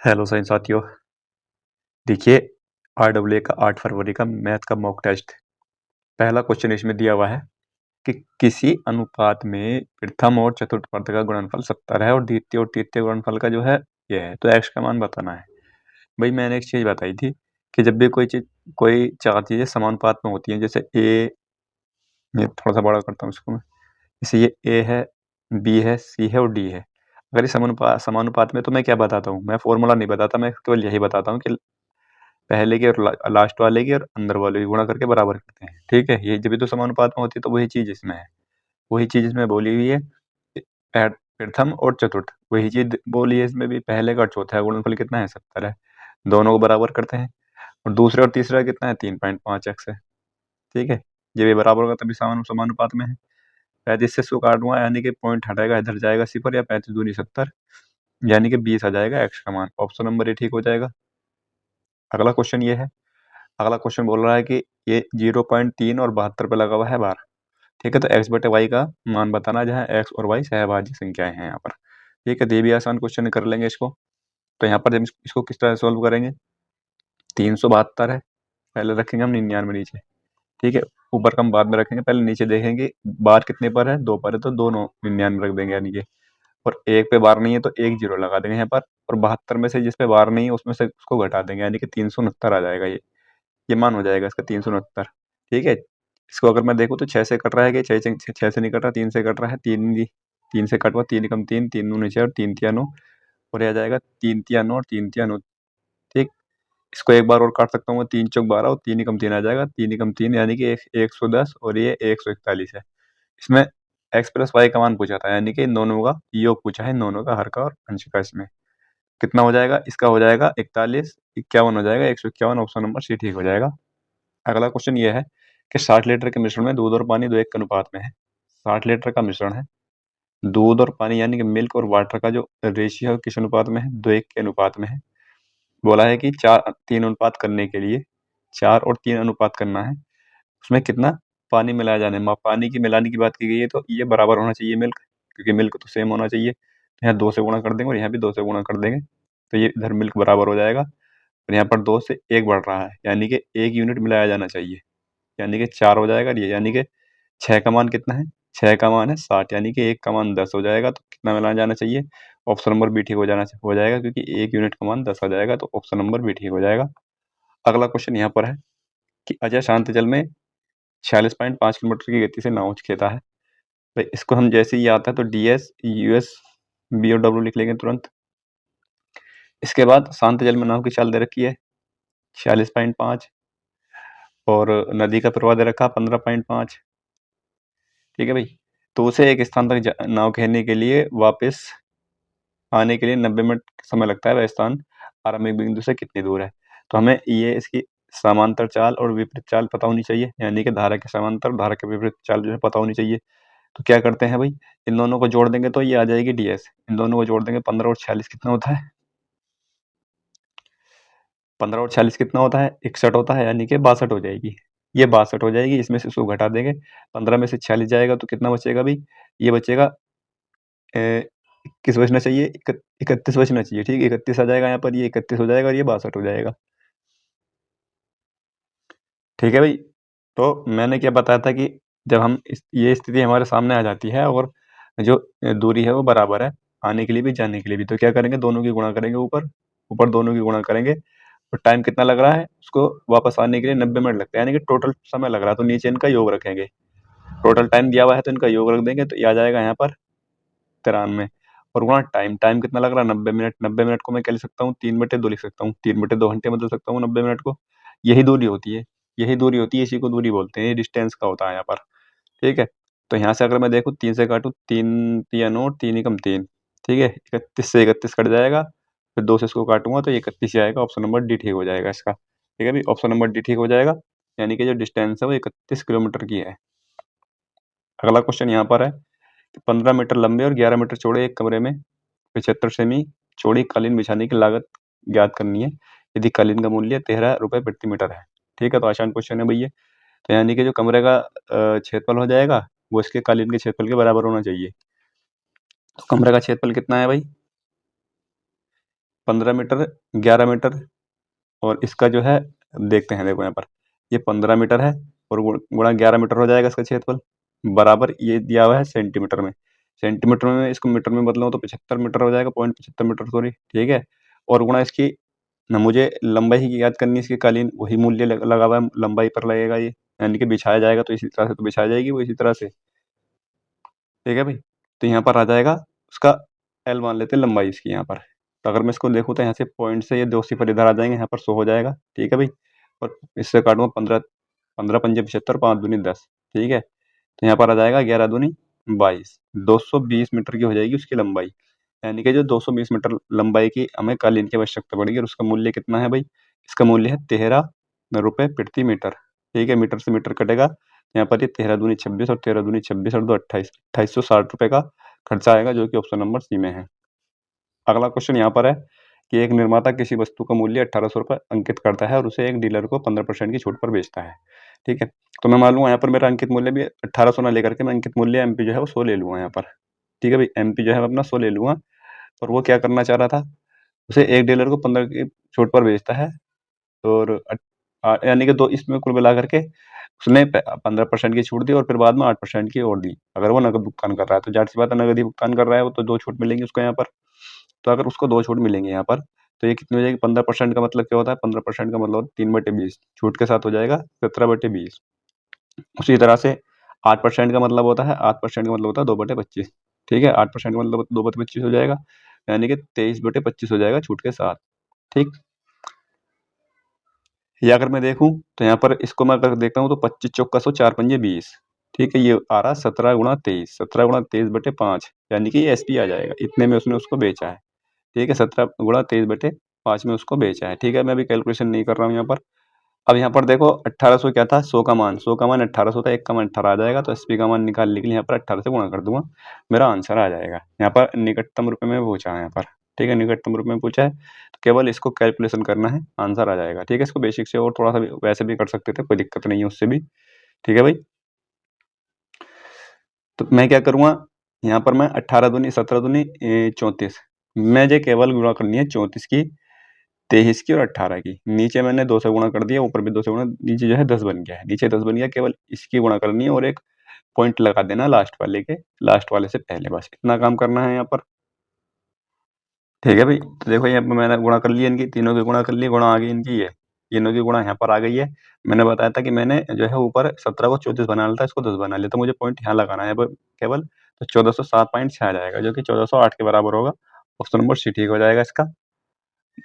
Hello science साथियों। देखिए, RAA का 8 फरवरी का मैथ का मॉक टेस्ट। पहला क्वेश्चन इसमें दिया हुआ है कि किसी अनुपात में प्रथम और चतुर्थ पद का गुणनफल 70 है और द्वितीय और तृतीय गुणनफल का जो है ये है, तो x का मान बताना है। भाई मैंने एक चीज बताई थी कि जब भी कोई चार चीजें समानुपात में होती हैं, जैसे a, मैं थोड़ा सा बड़ा करता हूँ इसको मैं, जैसे ये a है, b है, c है और d है। अगर ये समानुपात में तो मैं क्या बताता हूँ, मैं फॉर्मूला नहीं बताता, मैं केवल यही बताता हूँ कि पहले की और लास्ट वाले की और अंदर वाले की गुणा करके बराबर करते हैं। ठीक है, ये जब भी तो समानुपात में होती है तो वही चीज इसमें है, वही चीज इसमें बोली हुई है। प्रथम और चतुर्थ वही चीज बोली है इसमें भी, पहले का और चौथा है गुणनफल कितना है 70 है, दोनों को बराबर करते हैं। और दूसरे और तीसरा कितना है 3.5x है। ठीक है, ये भी बराबर होगा तभी समानुपात में है। 35 से इसको काटूंगा यानी कि पॉइंट हटेगा, इधर जाएगा सिफर, या 35 दूनी 70 यानी कि 20 आ जाएगा एक्स का मान। ऑप्शन नंबर ये ठीक हो जाएगा। अगला क्वेश्चन ये है, अगला क्वेश्चन बोल रहा है कि ये 0.3 और 72 पे लगा हुआ है बार। ठीक है, तो x बटे वाई का मान बताना, जहाँ x और y सहभाज्य संख्याएं हैं यहाँ पर। ठीक है, तो ये भी आसान क्वेश्चन कर लेंगे इसको। तो यहाँ पर जब इसको किस तरह सोल्व करेंगे, 372 है, पहले रखेंगे हम 99 नीचे। ठीक है, ऊपर का हम बाद में रखेंगे, पहले नीचे देखेंगे बार कितने पर है, 2 पर है, तो दोनों 99 रख देंगे यानी कि। और एक पे बार नहीं है तो एक जीरो लगा देंगे यहाँ पर, और 72 में से जिस पे बार नहीं है उसमें से उसको घटा देंगे यानी कि 369 आ जाएगा। ये मान हो जाएगा इसका 369। ठीक है, इसको अगर मैं देखूँ तो 6 से कट रहा है कि 6 से नहीं कट रहा, 3 से कट रहा है, 3 से कटवा, 3 कम 3, 3 दूनी 6 और 3 तिया 9, और ये आ जाएगा 3 तिया 9 और 3 तिया 9। ठीक, इसको एक बार और काट सकता हूँ मैं, 3 चौक 12 और 3 कम 3 आ जाएगा, 3 कम 3 यानी कि 110 और ये 141 है। इसमें x प्लस वाई का मान पूछा था यानी कि इन दोनों का योग पूछा है, इन दोनों का हर का और अंश का। इसमें कितना हो जाएगा, इसका हो जाएगा 41, 51 हो जाएगा, 151। ऑप्शन नंबर सी ठीक हो जाएगा। अगला क्वेश्चन ये है कि 60 लीटर के मिश्रण में दूध और पानी 2:1 के अनुपात में है। 60 लीटर का मिश्रण है, दूध और पानी यानी कि मिल्क और वाटर का जो रेशियो है किस अनुपात में है, 2:1 के अनुपात में है। बोला है कि 3 अनुपात करने के लिए 4 और 3 अनुपात करना है, उसमें कितना पानी मिलाया जाना है। पानी की मिलाने की बात की गई है तो ये बराबर होना चाहिए मिल्क, क्योंकि मिल्क तो सेम होना चाहिए। तो यहाँ 2 से गुणा कर देंगे और यहाँ भी 2 से गुणा कर देंगे, तो ये इधर मिल्क बराबर हो जाएगा। और यहाँ पर 2 से 1 बढ़ रहा है यानी कि 1 यूनिट मिलाया जाना चाहिए, यानी कि 4 हो जाएगा। ये यानी कि 6 का मान कितना है, 6 का मान है 60 यानी कि 1 का मान 10 हो जाएगा, तो कितना मिलाया जाना चाहिए। ऑप्शन नंबर बी ठीक हो जाएगा, क्योंकि 1 यूनिट का मान 10 आ जाएगा, तो ऑप्शन नंबर बी ठीक हो जाएगा। अगला क्वेश्चन यहाँ पर है कि अजय शांत जल में 46.5 किलोमीटर की गति से नाव खेता है। भाई इसको हम जैसे ही आता है तो DS US B और W लिख लेंगे तुरंत। इसके बाद शांत जल में नाव की चाल दे रखी है 46.5, और नदी का प्रवाह दे रखा 15.5। ठीक है भाई, तो उसे एक स्थान तक नाव खेलने के लिए वापस आने के लिए 90 मिनट समय लगता है। वह स्थान आरंभिक बिंदु से कितनी दूर है। तो हमें ये इसकी समांतर चाल और विपरीत चाल पता होनी चाहिए, यानी कि धारा के समांतर धारा के विपरीत चाल जो है पता होनी चाहिए। तो क्या करते हैं भाई, इन दोनों को जोड़ देंगे तो ये आ जाएगी DS। इन दोनों को जोड़ देंगे, 15 और 46 कितना होता है, 15 और 46 कितना होता है, 61 होता है, यानी कि 62 हो जाएगी। ये 62 हो जाएगी, इसमें से इसको घटा देंगे, 15 में से 46 जाएगा तो कितना बचेगा भाई, ये बचेगा 21 बचना चाहिए, 31 बचना चाहिए। ठीक, 31 आ जाएगा यहाँ पर, ये 31 हो जाएगा और ये 62 हो जाएगा। ठीक है भाई, तो मैंने क्या बताया था कि जब हम ये स्थिति हमारे सामने आ जाती है और जो दूरी है वो बराबर है, आने के लिए भी जाने के लिए भी, तो क्या करेंगे, दोनों की गुणा करेंगे, ऊपर ऊपर दोनों की गुणा करेंगे। और टाइम कितना लग रहा है उसको वापस आने के लिए, 90 मिनट लगता है, यानी कि टोटल समय लग रहा है, तो नीचे इनका योग रखेंगे। टोटल टाइम दिया हुआ है तो इनका योग रख देंगे, तो ये आ जाएगा यहाँ पर 93। और वहाँ टाइम टाइम कितना लग रहा है, 90 मिनट। 90 मिनट को मैं क्या लिख सकता हूँ, 3/2 लिख सकता हूँ, 3/2 घंटे बदल सकता हूँ 90 मिनट को। यही दूरी होती है, यही दूरी होती है, इसी को दूरी बोलते हैं, ये डिस्टेंस का होता है यहाँ पर। ठीक है, तो यहाँ से अगर मैं देखूँ 3 से काटूँ, 3 तिया 9, 3 एकम 3। ठीक है, 31 से 31 कट जाएगा, फिर 2 से इसको काटूंगा तो 31 ही आएगा। ऑप्शन नंबर डी ठीक हो जाएगा इसका। ठीक है भाई, ऑप्शन नंबर डी ठीक हो जाएगा, यानी कि जो डिस्टेंस है वो 31 किलोमीटर की है। अगला क्वेश्चन यहाँ पर है, 15 मीटर लंबे और 11 मीटर चौड़े एक कमरे में 75 सेमी चौड़ी कालीन बिछाने की लागत ज्ञात करनी है, यदि कालीन का मूल्य 13 रुपये प्रति मीटर है। ठीक है, तो आसान क्वेश्चन है भैया। तो यानी कि जो कमरे का क्षेत्रफल हो जाएगा वो इसके कालीन के क्षेत्रफल के बराबर होना चाहिए। तो कमरे का क्षेत्रफल कितना है भाई, 15 मीटर, 11 मीटर, और इसका जो है देखते हैं, देखो यहाँ पर ये 15 मीटर है और गुणा 11 मीटर हो जाएगा इसका क्षेत्रफल, बराबर ये दिया हुआ है सेंटीमीटर में। सेंटीमीटर में इसको मीटर में बदलो तो 75 मीटर हो जाएगा, 0.75 मीटर सॉरी, ठीक है। और गुणा इसकी ना, मुझे लंबाई ही याद करनी है इसकी, कालीन वही मूल्य लगा हुआ है, लंबाई पर लगेगा ये, यानी कि बिछाया जाएगा तो इसी तरह से तो बिछाई जाएगी वो इसी तरह से, ठीक है भाई। तो यहाँ पर आ जाएगा उसका एल मान लेते हैं लंबाई इसकी यहाँ पर। तो अगर मैं इसको देखूँ तो यहाँ से पॉइंट से ये दो सिफर इधर आ जाएंगे, यहाँ पर 100 हो जाएगा, ठीक है भाई। और इससे काटूंगा 15, 15 पंजे 75, 5 दूनी 10, ठीक है। तो यहाँ पर आ जाएगा 11 दूनी 22, 220 मीटर की हो जाएगी उसकी लंबाई। यानी कि जो 220 मीटर लंबाई की हमें कालीन की आवश्यकता पड़ेगी, और उसका मूल्य कितना है भाई, इसका मूल्य है 13 रुपये प्रति मीटर, ठीक है। मीटर से मीटर कटेगा, यहाँ पर ये 13 दूनी 26 और 13 दूनी 26 और 2 28, 2860 रुपये का खर्चा आएगा, जो कि ऑप्शन नंबर सी में है। अगला क्वेश्चन यहाँ पर है कि एक निर्माता किसी वस्तु का मूल्य 1800 रुपये अंकित करता है और उसे एक डीलर को 15% की छूट पर बेचता है, ठीक है। तो मैं मान लूँगा यहाँ पर मेरा अंकित मूल्य भी 1800 ना लेकर के मैं अंकित मूल्य एमपी जो है वो 100 ले लूँगा यहाँ पर, ठीक है भाई। एमपी जो है अपना 100 ले लूँगा, और वो क्या करना चाह रहा था, उसे एक डीलर को 15 की छूट पर बेचता है, और यानी कि दो इसमें कुल मिला करके उसने 15% की छूट दी और फिर बाद में 8% की और दी। अगर वो नकद भुगतान कर रहा है तो जाहिर सी बात है नकद ही भुगतान कर रहा है वो, तो 2 छूट मिलेंगी उसको यहाँ पर। तो अगर उसको 2 छूट मिलेंगे यहाँ पर, तो ये कितनी हो जाएगी, 15% का मतलब क्या होता है, 15% का मतलब 3/20, छूट के साथ हो जाएगा 17/20। उसी तरह से 8% का मतलब होता है, 8% का मतलब होता है 2/25, ठीक है। 8% का मतलब 2/25 हो जाएगा, यानी कि 23/25 हो जाएगा छूट के साथ, ठीक। या अगर मैं देखूँ तो यहाँ पर इसको मैं अगर देखता हूँ तो 25 चौका 100, 4 पंजे 20, ठीक है। ये आ रहा 17 गुणा 23, 17 गुणा 23/5, यानी कि ये एसपी आ जाएगा, इतने में उसने उसको बेचा है, ठीक है। 17 गुणा 23/5 में उसको बेचा है, ठीक है। मैं अभी कैलकुलेशन नहीं कर रहा हूँ यहाँ पर। अब यहाँ पर देखो 1800 क्या था, 100 का मान, 100 का मान 1800 था, 1 का मान 18 आ जाएगा, तो एसपी का मान निकालने के लिए यहाँ पर 18 से गुणा कर दूंगा, मेरा आंसर आ जाएगा। यहाँ पर निकटतम रुपये में पूछा है यहाँ पर, ठीक है, निकटतम रुपये में पूछा है, तो केवल इसको कैलकुलेशन करना है, आंसर आ जाएगा, ठीक है। इसको बेसिक से और थोड़ा सा भी वैसे भी कर सकते थे, कोई दिक्कत नहीं है उससे भी, ठीक है भाई। तो मैं क्या करूँगा, यहाँ पर मैं 18 दूनी 17 दूनी 34, मैं जो केवल गुणा करनी है 34 की, 23 की और 18 की। नीचे मैंने 2 से गुणा कर दिया, ऊपर भी 2 से गुणा, नीचे जो है 10 बन गया है, नीचे 10 बन गया, केवल इसकी गुणा करनी है और एक पॉइंट लगा देना लास्ट वाले से पहले, बस इतना काम करना है यहाँ पर, ठीक है भाई। तो देखो यहाँ पर मैंने गुणा कर लिया, इनकी तीनों की गुणा कर ली, गुणा आ गई इनकी, ये तीनों की गुणा यहाँ पर आ गई है। मैंने बताया था कि मैंने जो है ऊपर 17 को 34 बनाना था, इसको 10 बना लिया, तो मुझे पॉइंट यहाँ लगाना है केवल, तो 1407.6 आ जाएगा, जो कि 1408 के बराबर होगा। ऑप्शन नंबर सी ठीक हो जाएगा इसका।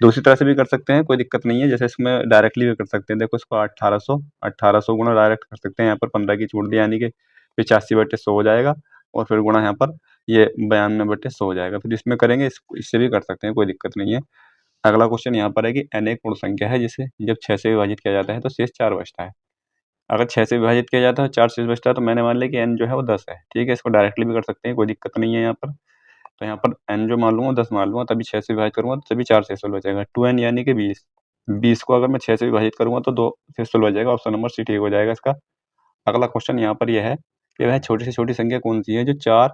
दूसरी तरह से भी कर सकते हैं, कोई दिक्कत नहीं है, जैसे इसमें डायरेक्टली भी कर सकते हैं। देखो इसको 1800 गुणा डायरेक्ट कर सकते हैं, यहाँ पर 15 की छूट दी, यानी कि 85/100 हो जाएगा, और फिर गुणा यहाँ पर ये 92/100 हो जाएगा। फिर इसमें करेंगे, इससे भी कर सकते हैं, कोई दिक्कत नहीं है। अगला क्वेश्चन यहाँ पर है कि n एक पूर्ण संख्या है जिसे जब 6 से विभाजित किया जाता है तो शेष 4 बचता है। अगर 6 से विभाजित किया जाता है 4 शेष बचता है, तो मैंने मान लिया कि n जो है वो 10 है, ठीक है। इसको डायरेक्टली भी कर सकते हैं, कोई दिक्कत नहीं है यहाँ पर। तो यहाँ पर n जो मान लूँगा 10 मान लूँगा, तभी 6 से विभाजित करूँगा तो तभी 4 शेषफल बचेगा, 2n यानी कि 20। 20 को अगर मैं 6 से विभाजित करूँगा तो 2 शेषफल बचेगा, ऑप्शन नंबर सी ठीक हो जाएगा इसका। अगला क्वेश्चन यहाँ पर यह है कि वह छोटी से छोटी संख्या कौन सी है जो 4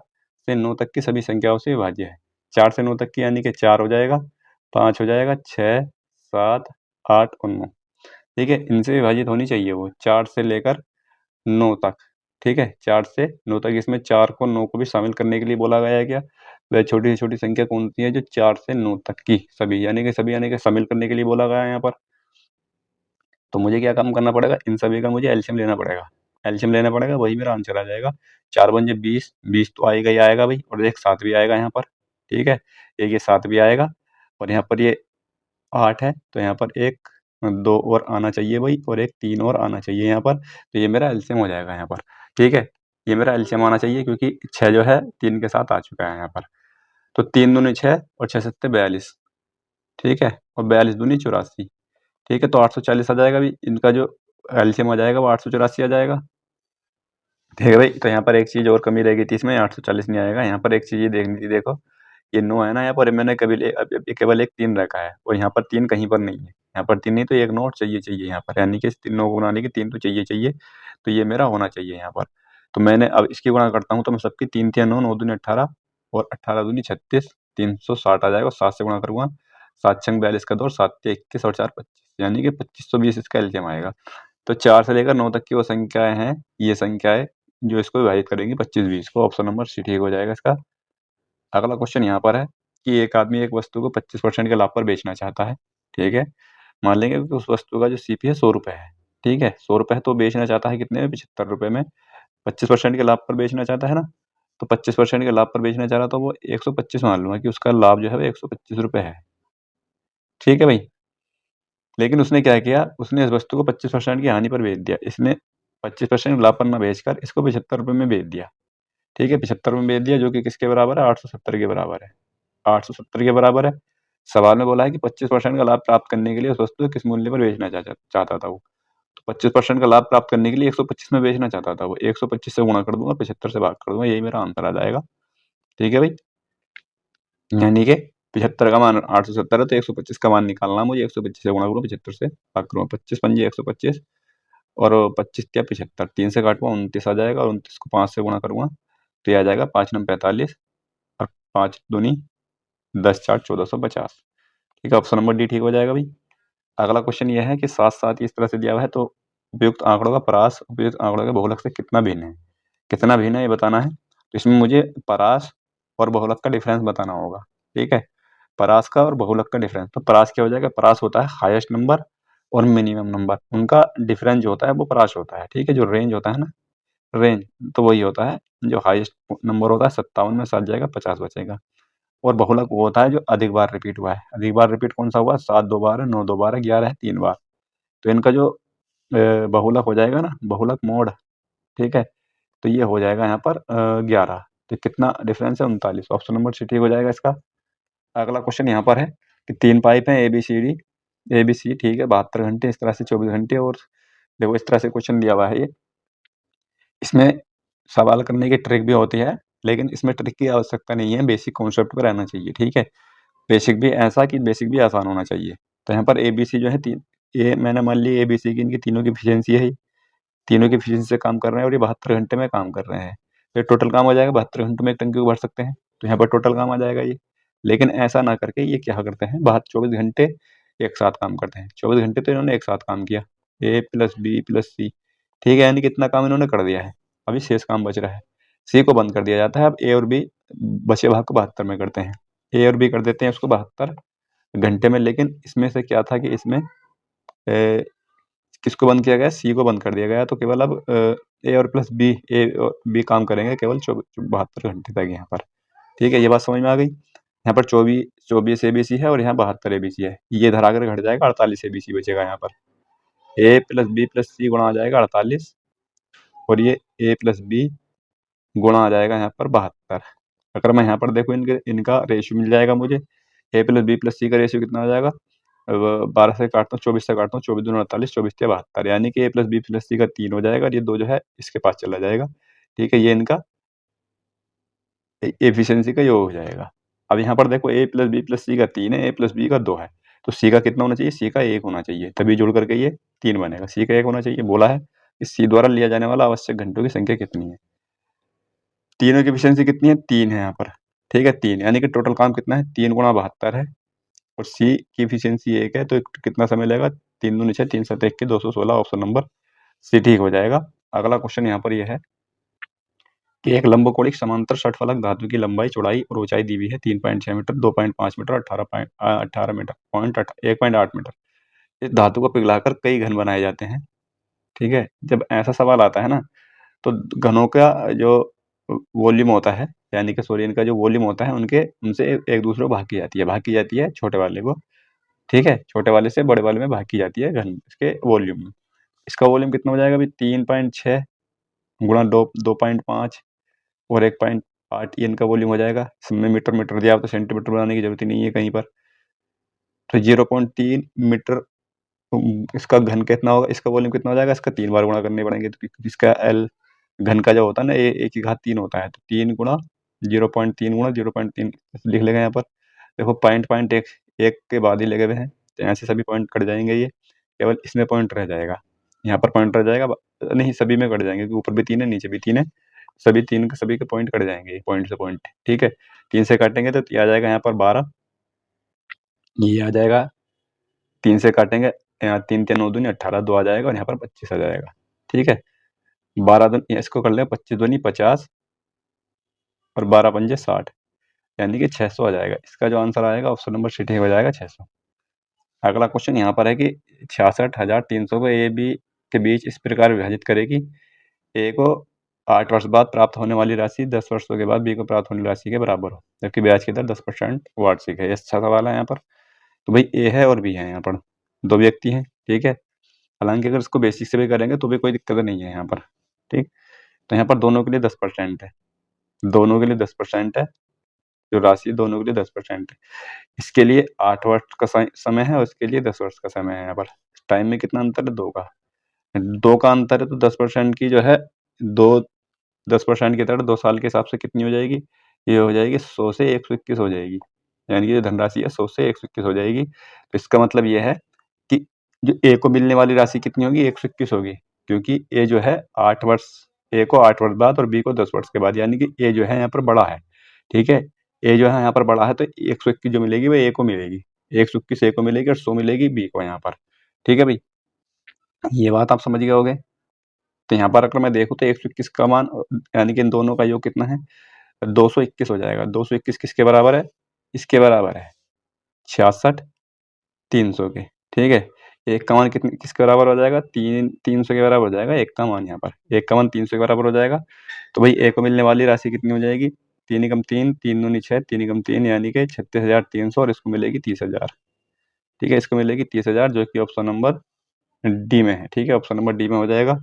से 9 तक की सभी संख्याओं से विभाज्य है। 4 से 9 तक की यानी कि 4 हो जाएगा, 5 हो जाएगा, 6, 7, 8 और 9, ठीक है। इनसे विभाजित होनी चाहिए वो 4 से लेकर 9 तक, ठीक है। 4 से 9 तक, इसमें 4 को 9 को भी शामिल करने के लिए बोला गया है क्या? वह छोटी से छोटी संख्या कौन सी है जो 4 से 9 तक की सभी यानी कि शामिल करने के लिए बोला गया है यहाँ पर। तो मुझे क्या काम करना पड़ेगा, इन सभी का मुझे एलसीएम लेना पड़ेगा, एलसीएम लेना पड़ेगा, वही मेरा आंसर आ जाएगा। 4 पंजे 20, 20 तो आएगा ही आएगा भाई, और एक 7 भी आएगा यहाँ पर, ठीक है। एक ये 7 भी आएगा, और यहाँ पर ये 8 है, तो यहाँ पर 1, 2 और आना चाहिए भाई, और एक 3 और आना चाहिए यहाँ पर, तो ये मेरा एलसीएम हो जाएगा यहाँ पर, ठीक है। ये मेरा एलसीएम आना चाहिए, क्योंकि 6 जो है 3 के साथ आ चुका है यहाँ पर। तो 3 दूनी 6 और 6 सत्ते 42, ठीक है, और 42 दूनी 84, ठीक है। तो 840 आ जाएगा भाई, इनका जो एलसीएम आ जाएगा वो 884 आ जाएगा, ठीक है भाई। तो यहाँ पर एक चीज़ और कमी रह गई थी, इसमें 840 नहीं आएगा। यहाँ पर एक चीज़ ये देखनी थी, देखो ये 9 है ना, यहाँ पर मैंने कभी अब केवल एक 3 रखा है, और यहाँ पर 3 कहीं पर नहीं है, यहाँ पर 3 नहीं, तो एक नोट चाहिए यहाँ पर, यानी कि इस 9 को बनाने की 3 तो चाहिए, तो ये मेरा होना चाहिए यहाँ पर। तो मैंने अब इसकी गुणा करता हूँ, तो मैं सबकी 3 3 9, 9 दूनी 18 और 18 दूनी 36, 360 आ जाएगा, 7 से गुणा करूँगा 7 छंग 42 का 2 और 7 के 21 और 4 25, यानी कि 2520 इसका एलसीएम आएगा। तो 4 से लेकर 9 तक की वो संख्याएं हैं, ये संख्याएं जो इसको विभाजित करेंगी 25-20 को। ऑप्शन नंबर सी ठीक हो जाएगा इसका। अगला क्वेश्चन यहाँ पर है कि एक आदमी एक वस्तु को 25% के लाभ पर बेचना चाहता है। ठीक है, मान लेंगे कि उस वस्तु का जो सीपी है 100 रुपये है। ठीक है, 100 रुपये है तो बेचना चाहता है कितने में, 75 रुपये में। 25% के लाभ पर बेचना चाहता है ना, तो 25% के लाभ पर बेचना चाह रहा तो वो 125 मान लूंगा कि उसका लाभ जो है वो 125 रुपये है। ठीक है भाई, लेकिन उसने क्या किया, उसने इस वस्तु को 25% की हानि पर बेच दिया। इसने 25% लाभ पर ना बेचकर इसको 75 रुपये में बेच दिया। ठीक है, 75 में बेच दिया, जो कि किसके बराबर है, 870 के बराबर है। 870 के बराबर है। सवाल में बोला है कि 25% का लाभ प्राप्त करने के लिए उस वस्तु को किस मूल्य पर बेचना चाहता था वो। तो 25% का लाभ प्राप्त करने के लिए 125 में बेचना चाहता था वो। 125 से गुणा कर दूंगा, 75 से भाग कर दूंगा, यही मेरा आंसर आ जाएगा। ठीक है भाई, यानी कि 75 का मान 870 है तो 125 का मान निकालना मुझे। 125 से गुणा करूँ, 75 से भाग करूँगा, 25 पंजे 125 और 25 क्या 75, 3 से काटूंगा 29 आ जाएगा, और 29 को 5 से गुणा करूंगा तो ये आ जाएगा 5 9 45 और 5 दूनी 10 4 1450। ठीक है, ऑप्शन नंबर डी ठीक हो जाएगा भाई। अगला क्वेश्चन ये है कि साथ साथ इस तरह से दिया हुआ है तो उपयुक्त आंकड़ों का परास उपयुक्त आंकड़ों के बहुलक से कितना भिन्न है। कितना भिन्न है ये बताना है, तो इसमें मुझे परास और बहुलक का डिफरेंस बताना होगा। ठीक है, परास का और बहुलक का डिफरेंस, तो परास क्या हो जाएगा, परास होता है हाईएस्ट नंबर और मिनिमम नंबर, उनका डिफरेंस जो होता है वो परास होता है। ठीक है, जो रेंज होता है ना, रेंज, तो वही होता है, जो हाईएस्ट नंबर होता है 57 में 7 जाएगा 50 बचेगा। और बहुलक वो होता है जो अधिक बार रिपीट हुआ है। अधिक बार रिपीट कौन सा हुआ, 7 2 बार है, 9 2 बार है, 11 है 3 बार। तो इनका जो बहुलक हो जाएगा ना, बहुलक मोड, ठीक है, तो ये हो जाएगा यहाँ पर 11। तो कितना डिफरेंस है, 39। ऑप्शन नंबर सी ठीक हो जाएगा इसका। अगला क्वेश्चन यहाँ पर है कि 3 पाइप हैं ए बी सी, ठीक है, 72 घंटे, इस तरह से 24 घंटे, और देखो इस तरह से क्वेश्चन दिया हुआ है ये। इसमें सवाल करने की ट्रिक भी होती है, लेकिन इसमें ट्रिक की आवश्यकता नहीं है, बेसिक कॉन्सेप्ट पर रहना चाहिए। ठीक है, बेसिक भी ऐसा कि बेसिक भी आसान होना चाहिए। तो यहाँ पर ए बी सी जो है तीन, ये मैंने मान ली ए बी सी की, इनकी तीनों की एफिशिएंसी है, तीनों की एफिशिएंसी से काम कर रहे हैं और ये 72 घंटे में काम कर रहे हैं। तो टोटल काम हो जाएगा 72 घंटे में एक टंकी को भर सकते हैं, तो यहाँ पर टोटल काम आ जाएगा ये। लेकिन ऐसा ना करके ये क्या करते हैं, 24 घंटे एक साथ काम करते हैं। 24 घंटे तो इन्होंने एक साथ काम किया, ए प्लस बी प्लस सी, ठीक है, यानी कितना काम इन्होंने कर दिया है। अभी शेष काम बच रहा है, सी को बंद कर दिया जाता है। अब ए और बी बचे भाग को 72 में करते हैं। ए और बी कर देते हैं उसको 72 घंटे में। लेकिन इसमें से क्या था कि इसमें किसको बंद किया गया, सी को बंद कर दिया गया। तो केवल अब ए और प्लस बी, ए और बी काम करेंगे केवल 72 घंटे तक यहाँ पर। ठीक है, ये बात समझ में आ गई। यहाँ पर 24 ए बी सी है और यहाँ 72 ए बी सी है, ये इधर आकर घट जाएगा, 48 ए बी सी बचेगा यहाँ पर। ए प्लस बी प्लस सी गुणा आ जाएगा 48, और ये ए प्लस बी गुणा आ जाएगा यहाँ पर 72। अगर मैं यहाँ पर देखूँ इनका रेशियो मिल जाएगा मुझे, ए प्लस बी प्लस सी का रेशियो कितना हो जाएगा, 12 से काटता हूँ, 24 से काटता हूँ, 24 दूनी 48, 24 से 72, यानी कि ए प्लस बी प्लस सी का 3 हो जाएगा, और ये 2 जो है इसके पास चला जाएगा। ठीक है, ये इनका एफिशिएंसी का योग हो जाएगा। अब यहाँ पर देखो ए प्लस बी प्लस सी का 3 है, ए प्लस बी का 2 है, तो सी का कितना होना चाहिए, सी का 1 होना चाहिए, तभी जुड़ करके ये 3 बनेगा। सी का 1 होना चाहिए। बोला है कि सी द्वारा लिया जाने वाला आवश्यक घंटों की संख्या कितनी है। तीनों की एफिशिएंसी कितनी है, 3 है यहाँ पर। ठीक है, 3, यानी कि टोटल काम कितना है, 3 गुणा 72 है, और सी की एफिशिएंसी 1 है, तो कितना समय लगेगा, 3 दूनी 6, 3 7 21, 216। ऑप्शन नंबर सी ठीक हो जाएगा। अगला क्वेश्चन यहाँ पर यह है कि एक लंबकोणिक समांतर षटफलक धातु की लंबाई, चौड़ाई और ऊंचाई दी हुई है 3.6 मीटर, 2.5 मीटर, 18 मीटर, 1.8 मीटर। इस धातु को पिघलाकर कई घन बनाए जाते हैं। ठीक है, जब ऐसा सवाल आता है ना, तो घनों का जो वॉल्यूम होता है, यानी कि सॉरी इनका जो वॉल्यूम होता है, उनके उनसे एक दूसरे को भाग की जाती है छोटे वाले को। ठीक है, छोटे वाले से बड़े वाले में भाग की जाती है घन इसके वॉल्यूम में। इसका वॉल्यूम कितना हो जाएगा अभी, 3.6 गुणा 2.5 और 1.8, ये इनका वॉल्यूम हो जाएगा। इसमें मीटर मीटर दिया, तो सेंटीमीटर बनाने की जरूरत ही नहीं है कहीं पर। तो 0.3 मीटर इसका घन कितना होगा, इसका वॉल्यूम कितना हो जाएगा, इसका 3 बार गुणा करने पड़ेंगे, तो इसका एल घन का जो होता है ना, ए की घात 3 होता है, तो 3 गुणा 0.3 गुणा 0.3 लिख लेंगे यहाँ पर। देखो पॉइंट पॉइंट एक के बाद ही लगे हुए हैं, तो ऐसे सभी पॉइंट कट जाएंगे, ये केवल इसमें पॉइंट रह जाएगा, यहाँ पर पॉइंट रह जाएगा, नहीं सभी में कट जाएंगे, क्योंकि ऊपर भी 3 है नीचे भी 3 है, सभी 3 के सभी के पॉइंट कट जाएंगे पॉइंट से पॉइंट। ठीक है, 3 से काटेंगे तो आ जाएगा यहाँ पर 12, ये आ जाएगा, 3 से काटेंगे, यहाँ 3 3 9 दूनी 18, 2 आ जाएगा और यहाँ पर 25 आ जाएगा। ठीक है, 12 दूनी, इसको कर लें 25 दूनी 50 और 12 पंजे 60, यानी कि 600 आ जाएगा। इसका जो आंसर आएगा ऑप्शन नंबर सी ठीक हो जाएगा, 600। अगला क्वेश्चन यहाँ पर है कि 66,300 को ए बी के बीच इस प्रकार विभाजित करें कि ए को 8 वर्ष बाद प्राप्त होने वाली राशि 10 वर्षों के बाद बी को प्राप्त होने वाली राशि के बराबर हो, जबकि ब्याज की दर 10% वार्षिक है। ये अच्छा सवाल है यहाँ पर। तो भाई ए है और बी है, यहाँ पर 2 व्यक्ति हैं। ठीक है, हालांकि अगर इसको बेसिक से भी करेंगे तो भी कोई दिक्कत नहीं है यहाँ पर। ठीक, तो यहाँ पर दोनों के लिए 10% है, दोनों के लिए 10% है, जो राशि दोनों के लिए 10% है। इसके लिए 8 वर्ष का समय है और इसके लिए 10 वर्ष का समय है। यहाँ पर टाइम में कितना अंतर है? 2 का, 2 का अंतर है, तो 10% की जो है, 10% की तरह 2 साल के हिसाब से कितनी हो जाएगी? ये हो जाएगी 100 से 121 हो जाएगी, यानी कि जो धनराशि है 100 से 121 हो जाएगी। तो इसका मतलब ये है कि जो ए को मिलने वाली राशि कितनी होगी? 121 होगी, क्योंकि ए जो है 8 वर्ष, ए को 8 वर्ष बाद और बी को 10 वर्ष के बाद, यानी कि ए जो है यहाँ पर बड़ा है। ठीक है, ए जो है यहाँ पर बड़ा है, तो 121 जो मिलेगी वो ए को मिलेगी, 121 ए को मिलेगी और 100 मिलेगी बी को यहाँ पर। ठीक है भाई, ये बात आप समझ गए होगे। तो यहाँ पर अगर मैं देखूँ तो 121 का मान, यानी कि इन दोनों का योग कितना है? 221 हो जाएगा। 221 किसके बराबर है? इसके बराबर है 66,300 के। ठीक है, एक का मान कितने किसके बराबर हो जाएगा? 300 के बराबर हो जाएगा एक का मान। यहाँ पर एक का मान 300 के बराबर हो जाएगा। तो भाई ए को मिलने वाली राशि कितनी हो जाएगी? 3 एकम 3, 3 दूनी 6, 3 एकम 3, यानी कि 36,300, और इसको मिलेगी 30,000। ठीक है, इसको मिलेगी 30,000, जो कि ऑप्शन नंबर डी में है। ठीक है, ऑप्शन नंबर डी में हो जाएगा।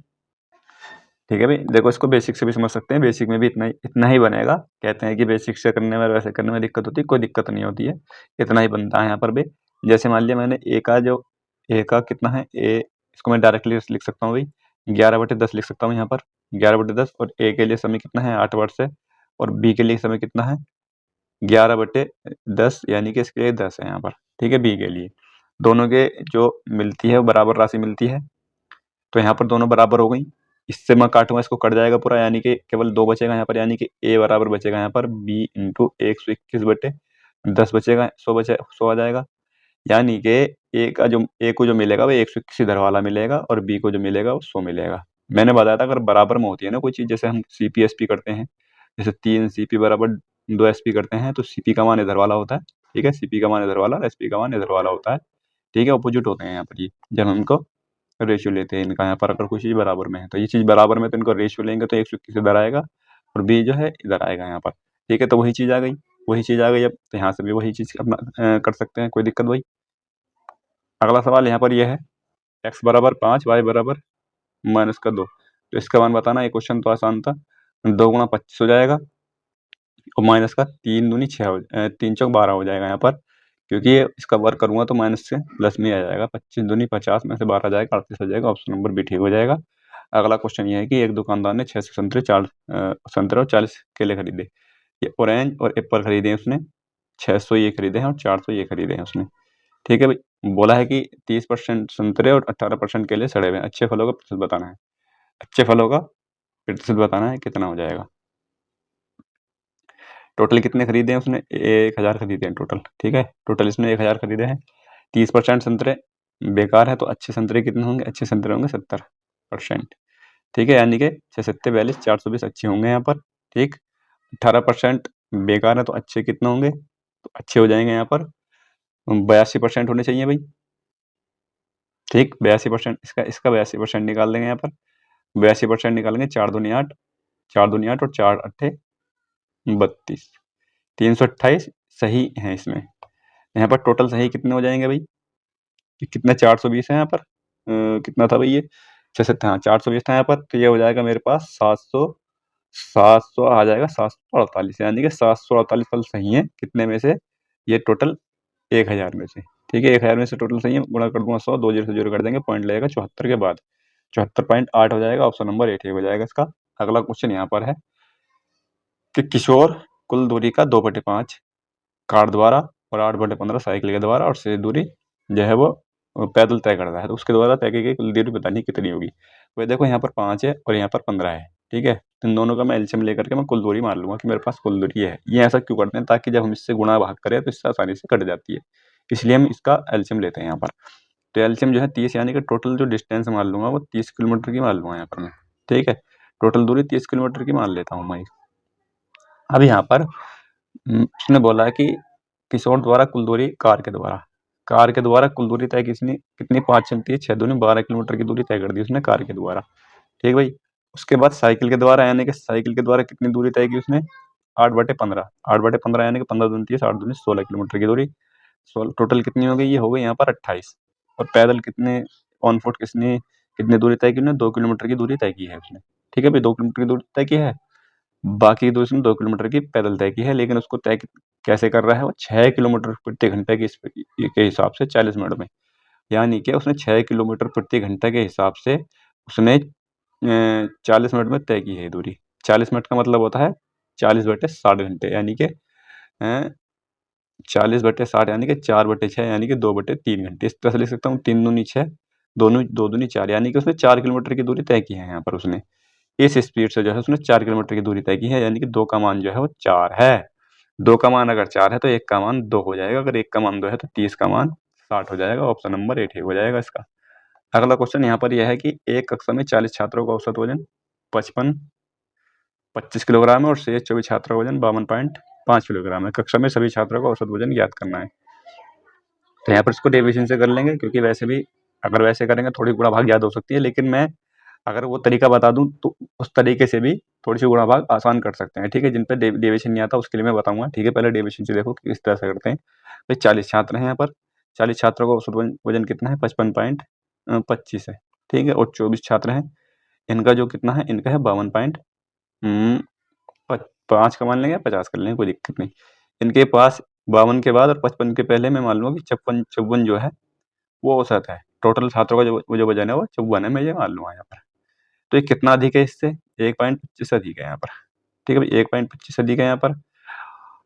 ठीक है भाई, देखो इसको बेसिक से भी समझ सकते हैं, बेसिक में भी इतना ही बनेगा। कहते हैं कि बेसिक से करने में, वैसे करने में दिक्कत होती है, कोई दिक्कत नहीं होती है, इतना ही बनता है यहाँ पर भी। जैसे मान लिया मैंने ए का कितना है, ए इसको मैं डायरेक्टली लिख सकता हूँ भाई, 11/10 लिख सकता हूँ यहाँ पर, 11/10। और ए के लिए समय कितना है? 8 वर्ष है, और बी के लिए समय कितना है? 11/10, यानी कि इसके लिए 10 है यहाँ पर। ठीक है, बी के लिए दोनों के जो मिलती है वो बराबर राशि मिलती है, तो यहाँ पर दोनों बराबर हो गई। इससे मैं काटूंगा, इसको कट जाएगा पूरा, यानी कि केवल 2 बचेगा यहाँ पर, यानी कि ए बराबर बचेगा यहाँ पर बी इंटू 121/10 बचेगा, 100 आ जाएगा। यानी कि ए को जो मिलेगा वो 121 इधर वाला मिलेगा, और बी को जो मिलेगा वो 100 मिलेगा। मैंने बताया था अगर बराबर में होती है ना कोई चीज़, जैसे हम सीपी करते हैं, जैसे 3 CP बराबर 2 SP करते हैं, तो सीपी का मान इधर वाला होता है। ठीक है, सीपी का मान इधर वाला, एसपी का मान इधर वाला होता है। ठीक है, अपोजिट होते हैं यहाँ पर ये, जब हम इनको रेशियो लेते हैं इनका। यहाँ पर अगर कोई चीज़ बराबर में है तो ये चीज़ बराबर में, तो इनको रेशियो लेंगे तो 121 इधर आएगा और बी जो है इधर आएगा यहाँ पर। ठीक है, तो वही चीज़ आ गई, वही चीज़ आ गई। अब तो यहाँ से भी वही चीज़ अपना कर सकते हैं, कोई दिक्कत भाई। अगला सवाल यहाँ पर यह है, x बराबर 5, y बराबर -2, तो इसका मान बताना। ये क्वेश्चन तो आसान था। 2 गुणा 25 हो जाएगा, और माइनस का 3 दूनी 6 3 चौक 12 हो जाएगा यहाँ पर, क्योंकि ये इसका वर्क करूँगा तो माइनस से प्लस में आ जाएगा। 25 दूनी 50 में से 12 आ जाएगा, 38 हो जाएगा। ऑप्शन नंबर बी ठीक हो जाएगा। अगला क्वेश्चन ये है कि एक दुकानदार ने 6 संतरे, 4 संतरे और 40 केले खरीदे। ये ऑरेंज और एप्पल खरीदे उसने, 600 ये खरीदे हैं और 400 ये खरीदे हैं उसने। ठीक है भाई, बोला है कि 30% संतरे और 18% केले सड़े हुए हैं। अच्छे फलों का प्रतिशत बताना है। अच्छे फलों का प्रतिशत बताना है, कितना हो जाएगा? टोटल कितने खरीदे हैं उसने? 1000 खरीदे हैं टोटल। ठीक है, टोटल इसने 1000 खरीदे हैं। 30% संतरे बेकार है, तो अच्छे संतरे कितने होंगे? अच्छे संतरे होंगे 70%। ठीक है, यानी कि 6 सत्ते 42, 420 अच्छे होंगे यहाँ पर। ठीक, 18% बेकार है, तो अच्छे कितने होंगे? तो अच्छे हो जाएंगे यहाँ पर 82% होने चाहिए भाई। ठीक, 82%, इसका इसका 82% निकाल देंगे यहाँ पर। 82% निकालेंगे, 4 दूनी 8, 4 दूनी 8 और 4 अट्ठे 32, 328 सही है इसमें। यहाँ पर टोटल सही कितने हो जाएंगे भाई? कि कितना? 420 है यहाँ पर। कितना था भाई ये? 6 हाँ, 420 था यहाँ पर, तो ये हो जाएगा मेरे पास 700 आ जाएगा, 748, यानी कि 748 फल सही है। कितने में से? ये टोटल 1000 में से। ठीक है, 1000 में से टोटल सही है, गुणा कर दूंगा 100, 2 जीरो से जीरो कर देंगे, पॉइंट लगेगा 74 के बाद, 74.8 हो जाएगा। ऑप्शन नंबर ए ठीक हो जाएगा इसका। अगला क्वेश्चन यहाँ पर है कि किशोर कुल दूरी का 2/5 कार द्वारा और 8/15 साइकिल के द्वारा और शेष दूरी जो है वो पैदल तय कर रहा है, तो उसके द्वारा तय की गई कुल दूरी पता नहीं कितनी होगी। वही देखो, यहाँ पर 5 है और यहाँ पर 15 है। ठीक है, तो इन दोनों का मैं एलसीएम लेकर के मैं कुल दूरी मान लूंगा कि मेरे पास कुल दूरी है। ये ऐसा क्यों करते हैं? ताकि जब हम इससे गुणा भाग करें तो इससे आसानी से कट जाती है, इसलिए हम इसका एलसीएम लेते हैं यहाँ पर। तो एलसीएम जो है 30, यानी कि टोटल जो डिस्टेंस मान लूँगा वो 30 किलोमीटर की मान लूँगा यहाँ पर मैं, ठीक है। टोटल दूरी 30 किलोमीटर की मान लेता हूँ मैं। अब यहाँ पर उसने बोला है कि किशोर द्वारा कुल दूरी कार के द्वारा कुल दूरी तय कितनी 5 चलती है, 6 दूनी 12 किलोमीटर की दूरी तय कर दी उसने कार के द्वारा, ठीक भाई। उसके बाद साइकिल के द्वारा, यानी कि साइकिल के द्वारा कितनी दूरी तय की उसने, 8/15, 8/15 यानी कि 15 दूनी 30, 8 दूनी 16 किलोमीटर की दूरी। टोटल कितनी हो गई, ये हो गई यहाँ पर 28। और पैदल कितने, ऑन फुट कितनी दूरी तय की, 2 किलोमीटर की दूरी तय की है उसने, ठीक है भाई, 2 किलोमीटर की दूरी तय की है। बाकी की दूरी उसने 2 किलोमीटर की पैदल तय की है, लेकिन उसको तय कैसे कर रहा है वो, 6 किलोमीटर प्रति घंटे के हिसाब से 40 मिनट में। यानी कि उसने 6 किलोमीटर प्रति घंटे के हिसाब से उसने 40 मिनट में तय की है दूरी। 40 मिनट का मतलब होता है 40/60 घंटे, यानी कि 40/60 यानी कि 4/6 यानी कि 2/3 घंटे। इस तरह से लिख सकता हूँ, 3 दूनी 6, 2 दूनी 4, यानी कि उसने 4 किलोमीटर की दूरी तय की है यहाँ पर उसने। इस स्पीड से जो है उसने 4 किलोमीटर की दूरी तय की है, यानी कि 2 का मान जो है वो 4 है। 2 का मान अगर 4 है तो 1 का मान 2 हो जाएगा, अगर 1 का मान 2 है तो 30 का मान 60 हो जाएगा। ऑप्शन नंबर 8 ठीक हो जाएगा इसका। अगला क्वेश्चन यहाँ पर यह है कि एक कक्षा में 40 छात्रों का औसत वजन 25 किलोग्राम है और शेष 24 छात्रों का वजन 52.5 किलोग्राम है। कक्षा में सभी छात्रों का औसत वजन ज्ञात करना है। तो यहाँ पर इसको डेविएशन से कर लेंगे, क्योंकि वैसे भी अगर वैसे करेंगे थोड़ी गुणा भाग याद हो सकती है, लेकिन मैं अगर वो तरीका बता दूं तो उस तरीके से भी थोड़ी सी गुणा भाग आसान कर सकते हैं, ठीक है। जिन पे डेविएशन नहीं आता उसके लिए मैं बताऊंगा, ठीक है। पहले डेविएशन से देखो कि किस तरह से करते हैं। भाई 40 छात्र हैं यहाँ पर, 40 छात्रों का औसत वजन कितना है, 55.25 है, ठीक है। और 24 छात्र हैं, इनका जो कितना है, इनका है 52.5 का मान लेंगे, 50 कर लेंगे, कोई दिक्कत नहीं। इनके पास 52 के बाद और 55 के पहले मैं मान लूंगा कि 54 जो है वो औसत है। टोटल छात्रों का जो वजन है वो 54 है, मैं ये मान लूंगा यहाँ पर। तो ये कितना अधिक है इससे, 1.25 अधिक है यहाँ पर, ठीक है भाई, 1.25 अधिक है यहाँ पर।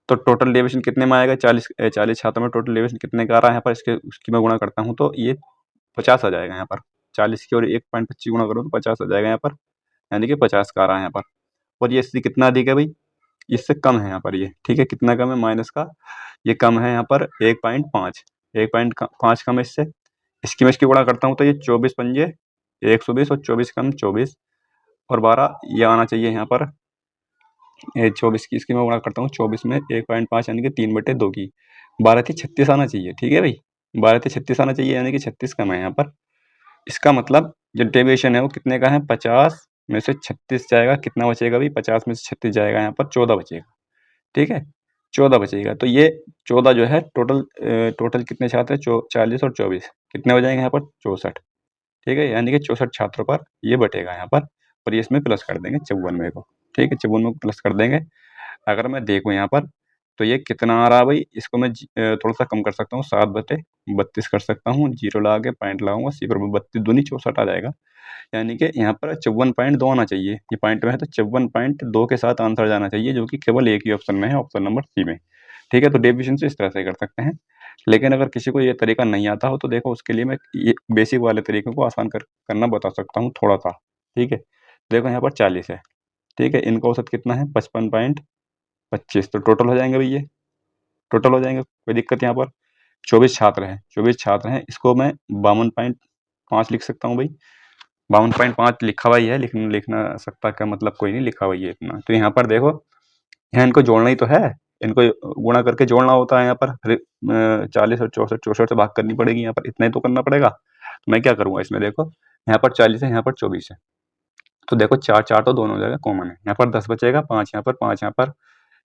तो टोटल डेविएशन कितने में आएगा, 40 छात्रों में टोटल डेविएशन कितने का आ रहा है यहाँ पर, उसकी मैं गुणा करता हूँ तो ये 50 आ जाएगा यहाँ पर। 40 की और 1.25 गुणा करो तो 50 आ जाएगा यहाँ पर, यानी कि 50 का आ रहा है यहाँ पर। और ये इससे कितना अधिक है भाई, इससे कम है यहाँ पर ये, ठीक है। कितना कम है, माइनस का ये कम है यहाँ पर 1.5, 1.5 कम है इससे। इसकी मैं इसकी गुणा करता हूँ तो ये 24 पंजे 120 और 24 कम 24 और 12 ये आना चाहिए यहाँ पर। 24 की इसकी मैं गुणा करता हूँ 24 में 1.5 यानी कि 3/2 की 12 थी 36 आना चाहिए, ठीक है भाई। 12 थी 36 आना चाहिए, यानी कि 36 कम है यहाँ पर। इसका मतलब जो डेविएशन है वो कितने का है, 50 में से 36 जाएगा, कितना बचेगा भाई, 50 में से 36 जाएगा यहाँ पर 14 बचेगा, ठीक है। 14 बचेगा, तो ये 14 जो है टोटल कितने छात्र हैं, 40 और 24 कितने हो जाएंगे यहाँ पर, 64, ठीक है। यानी कि 64 छात्रों पर ये बटेगा यहाँ पर, और ये इसमें प्लस कर देंगे 54 को, ठीक है। 54 को प्लस कर देंगे। अगर मैं देखूँ यहाँ पर तो ये कितना आ रहा है भाई, इसको मैं थोड़ा सा कम कर सकता हूँ, 7/32 कर सकता हूँ, जीरो लगा के पॉइंट लगाऊंगा, सी पर 32 दूनी 64 आ जाएगा। यानी कि यहाँ पर 54.2 आना चाहिए, ये पॉइंट में है तो 54.2 के साथ आंसर जाना चाहिए, जो कि केवल एक ही ऑप्शन में है, ऑप्शन नंबर सी में, ठीक है। तो डेविएशन से इस तरह से कर सकते हैं। लेकिन अगर किसी को ये तरीका नहीं आता हो तो देखो उसके लिए मैं ये बेसिक वाले तरीके को आसान करना बता सकता हूँ थोड़ा सा, ठीक है। देखो यहाँ पर 40 है, ठीक है, इनका औसत कितना है, 55.25, तो टोटल हो जाएंगे भाई, ये टोटल हो जाएंगे, कोई दिक्कत यहाँ पर। 24 छात्र हैं, इसको मैं 52.5 लिख सकता हूँ भाई। 52.5 लिखा हुआ ही है, लिखना सकता का मतलब कोई नहीं, लिखा हुआ ही है इतना। तो यहाँ पर देखो, यहाँ इनको जोड़ना ही तो है, इनको गुणा करके जोड़ना होता है यहाँ पर। 40 और 64 से भाग करनी पड़ेगी, यहाँ पर इतना ही तो करना पड़ेगा। तो मैं क्या करूँगा इसमें, देखो यहाँ पर 40 है, यहाँ पर 24 है, तो देखो 4 4 तो दोनों जगह कॉमन है, यहाँ पर 10 बचेगा, 5 यहाँ पर, 5 यहाँ पर,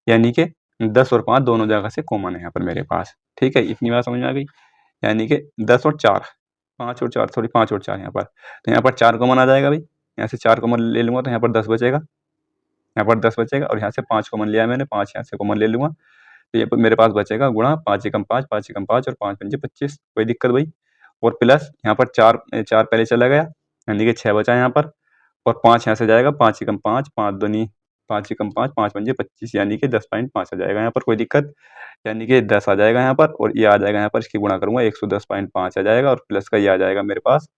यानी कि 10 और 5 दोनों जगह से कॉमन है यहाँ पर मेरे पास, ठीक है। इतनी बात समझ में आ गई, यानी कि 10 और 4, 5 और 4 सॉरी 5 और 4 यहाँ पर, तो यहाँ पर 4 कॉमन आ जाएगा भाई, यहाँ से 4 कॉमन ले लूँगा तो यहाँ पर 10 बचेगा, यहाँ पर 10 बचेगा, और यहाँ से 5 कॉमन लिया है मैंने, 5 यहाँ से कॉमन ले लूँगा, तो ये मेरे पास बचेगा गुणा 5 एकम 5, 5 एकम 5 और 5 पंजे 25, कोई दिक्कत भाई। और प्लस यहाँ पर 4 पहले चला गया, यानी कि 6 बचा यहाँ पर, और 5 यहाँ से जाएगा, 5 एकम 5, 5 दूनी 5 एकम 5, 5 पंजे 25, यानी कि 10.5 आ जाएगा यहाँ पर, कोई दिक्कत, यानी कि 10 आ जाएगा यहाँ पर, और ये आ जाएगा यहाँ पर, इसकी गुणा करूँगा 110.5 आ जाएगा, और प्लस का ये आ जाएगा मेरे पास,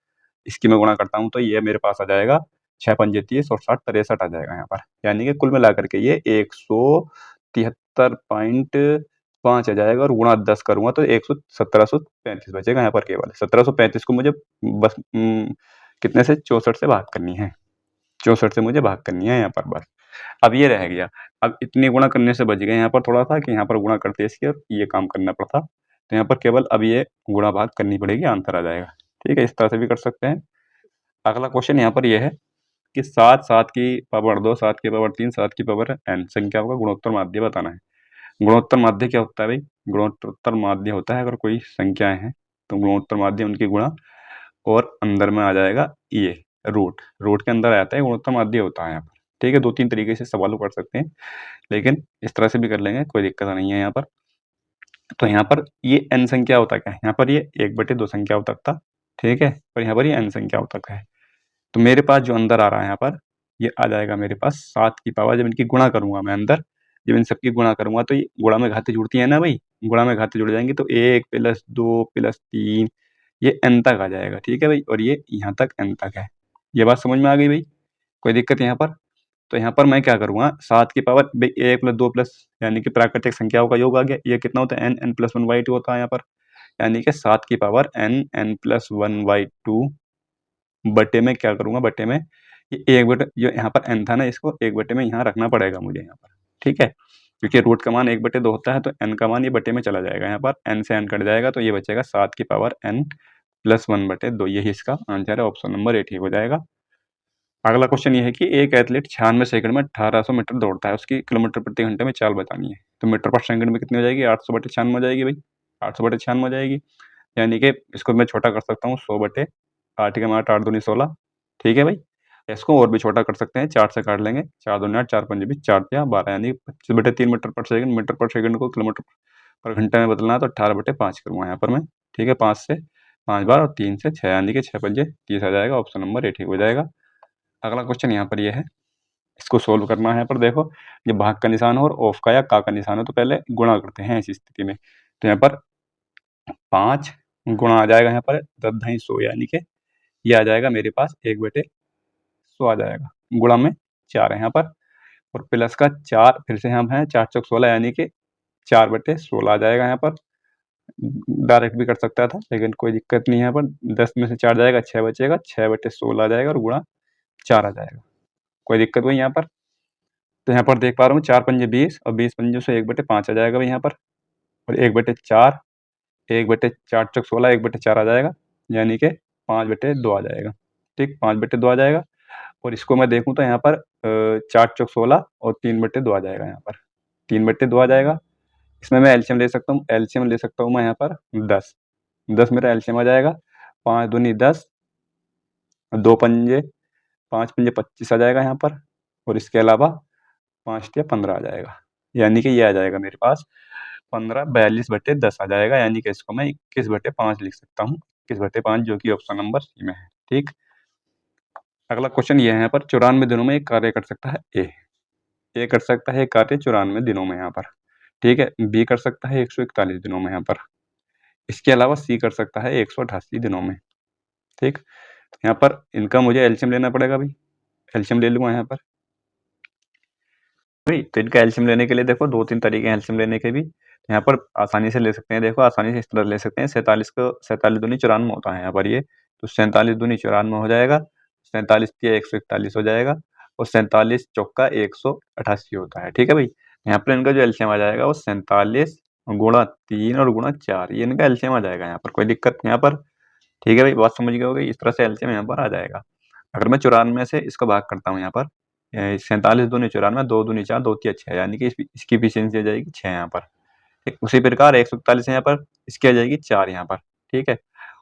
इसकी मैं गुणा करता हूँ तो ये मेरे पास आ जाएगा 6 पंजे 30 और 60 63 आ जाएगा यहाँ पर, यानी कि कुल मिलाकर के ये 173 5 आ जाएगा और गुणा 10 करूँगा तो 1735 बचेगा यहाँ पर केवल। 1735 को मुझे बस कितने से 64 से भाग करनी है। 64 से मुझे भाग करनी है यहाँ पर बस। अब ये रह गया। अब इतने गुणा करने से बच गए यहाँ पर थोड़ा-सा कि यहाँ पर गुणा करते इसके और ये काम करना पड़ता। तो यहाँ पर केवल अब ये गुणा भाग करनी पड़ेगी, आंसर आ जाएगा। ठीक है, इस तरह से भी कर सकते हैं। अगला क्वेश्चन यहाँ पर ये है कि 7, 7 की पावर 2, 7 की पावर 3, 7 की पावर n संख्याओं का गुणोत्तर माध्य बताना है। गुणोत्तर माध्य क्या होता है भाई? गुणोत्तर माध्य होता है अगर कोई संख्याएं हैं तो गुणोत्तर माध्य उनकी गुणा और अंदर में आ जाएगा ये रूट। रूट के अंदर आता है गुणोत्तर माध्य होता है यहाँ पर। ठीक है, 2-3 तरीके से सवालों कर सकते हैं, लेकिन इस तरह से भी कर लेंगे, कोई दिक्कत नहीं है यहाँ पर। तो यहाँ पर ये n संख्या होता क्या है? यहाँ पर ये 1/2 संख्याओं तक था। ठीक है, और यहाँ पर ये n संख्याओं तक है। तो मेरे पास जो अंदर आ रहा है यहाँ पर, ये आ जाएगा मेरे पास 7 की पावर, जब इनकी गुणा करूंगा मैं अंदर, जब इन सबकी गुणा करूंगा तो ये गुणा में घातें जुड़ती है ना भाई, गुणा में घातें जुड़ जाएंगी तो 1 + 2 + 3 ये n तक आ जाएगा। ठीक है भाई, और ये यहाँ तक n तक है। ये बात समझ में आ गई भाई? कोई दिक्कत यहाँ पर? तो यहाँ पर मैं क्या करूँगा, 7 की पावर 1 + 2 प्लस यानी कि प्राकृतिक संख्याओं का योग आ गया। ये कितना होता है? n + 1/2 होता है यहाँ पर, यानी कि 7 की पावर n + 1/2 बटे में क्या करूँगा, बटे में ये 1 बटे जो यहाँ पर n था ना, इसको 1 बटे में यहाँ रखना पड़ेगा मुझे यहाँ पर। ठीक है, क्योंकि रूट का मान 1/2 होता है तो n का मान ये बटे में चला जाएगा। यहाँ पर n से n कट जाएगा तो ये बचेगा 7 की पावर n + 1/2। यही इसका आंसर है, ऑप्शन नंबर ए ठीक हो जाएगा। अगला क्वेश्चन ये है कि एक एथलीट 96 सेकंड में 1800 मीटर दौड़ता है, उसकी किलोमीटर प्रति घंटे में चाल बतानी है। तो मीटर पर सेकंड में कितनी हो जाएगी? 800/96 हो जाएगी भाई, 800/96 हो जाएगी। यानी कि इसको मैं छोटा कर सकता हूँ, 100/8 के मार 8 दूनी 16। ठीक है भाई, इसको और भी छोटा कर सकते हैं, 4 से काट लेंगे, 4 दूनी 8, 4 पंजे 20, 4 तिया 12, यानी 25/3 मीटर पर सेकंड। मीटर पर सेकंड को किलोमीटर पर घंटे में बदलना है तो 18/5 करूँगा यहाँ पर मैं। ठीक है, 5 से 5 बार और 3 से 6, यानी कि 6 पंजे 30 आ जाएगा, ऑप्शन नंबर ए ठीक हो जाएगा। अगला क्वेश्चन यहाँ पर ये है, इसको सोल्व करना है। यहाँ पर देखो, ये भाग का निशान हो और ऑफ का या का निशान हो तो पहले गुणा करते हैं ऐसी स्थिति में। तो यहाँ पर 5 गुणा आ जाएगा यहाँ पर 10 ढाई 100, यानी कि ये आ जाएगा मेरे पास 1/100 आ जाएगा। गुणा में 4 है यहाँ पर, और प्लस का 4 फिर से हम हैं, 4 चौक 16, यानी कि 4/16 आ जाएगा यहाँ पर। डायरेक्ट भी कर सकता था लेकिन कोई दिक्कत नहीं है यहाँ पर। 10 में से 4 जाएगा, 6 बचेगा, 6/16 आ जाएगा और गुणा 4 आ जाएगा। कोई दिक्कत हुई यहाँ पर? तो यहाँ पर देख पा रहा हूँ 4 पंजे 20 और 20 पंजों से 1/5 आ जाएगा भाई यहाँ पर, और 1/4, 1/4 चौक 16, 1/4 आ जाएगा, यानी कि 5/2 आ जाएगा। ठीक, 5/2 आ जाएगा। और इसको मैं देखूँ तो यहाँ पर 4 चौक 16 और 3/2 आ जाएगा यहाँ पर, 3/2 आ जाएगा। इसमें मैं एलसीएम ले सकता हूँ, एलसीएम ले सकता हूँ मैं यहाँ पर 10, 10 मेरा एलसीएम आ जाएगा। 5 दूनी 10, 2 पंजे 5 पंजे 25 आ जाएगा यहाँ पर, और इसके अलावा 5 तिया 15 आ जाएगा, यानी कि ये आ जाएगा मेरे पास 15 42/10 आ जाएगा, यानी कि इसको मैं 21/5 लिख सकता हूँ। 21/5 जो कि ऑप्शन नंबर सी में है। ठीक, अगला क्वेश्चन ये है यहाँ पर, 94 दिनों में एक कार्य कर सकता है ए कर सकता है कार्य 94 दिनों में यहाँ पर। ठीक है, बी कर सकता है 141 दिनों में यहाँ पर, इसके अलावा सी कर सकता है 188 दिनों में। ठीक, यहाँ पर इनका मुझे एलसीएम लेना पड़ेगा भाई, एलसीएम ले लूंगा यहाँ पर भाई। तो इनका एलसीएम लेने के लिए देखो 2-3 तरीके हैं एलसीएम लेने के भी। यहाँ पर आसानी से ले सकते हैं, देखो आसानी से इस तरह ले सकते हैं, 47 को 47 दूनी 94 होता है यहाँ पर ये, तो 47 दूनी 94 हो जाएगा, 47 तिया 141 हो जाएगा, और 47 चौका 188 होता है। ठीक है भाई, यहाँ पर इनका जो एलसीएम आ जाएगा वो 47 गुणा 3 और गुणा 4, ये इनका एलसीएम आ जाएगा यहाँ पर। कोई दिक्कत यहाँ पर? ठीक है भाई, बात समझ गए होगे, इस तरह से एलसीएम यहाँ पर आ जाएगा। अगर मैं 94 से इसको भाग करता हूँ यहाँ पर, 47 दूनी 94, 2 दूनी 4, 2 तिया 6, यानी कि इसकी एफिशिएंसी आ जाएगी 6 यहाँ पर। ठीक, उसी प्रकार 141 है यहाँ पर, इसकी आ जाएगी 4 यहाँ पर। ठीक है,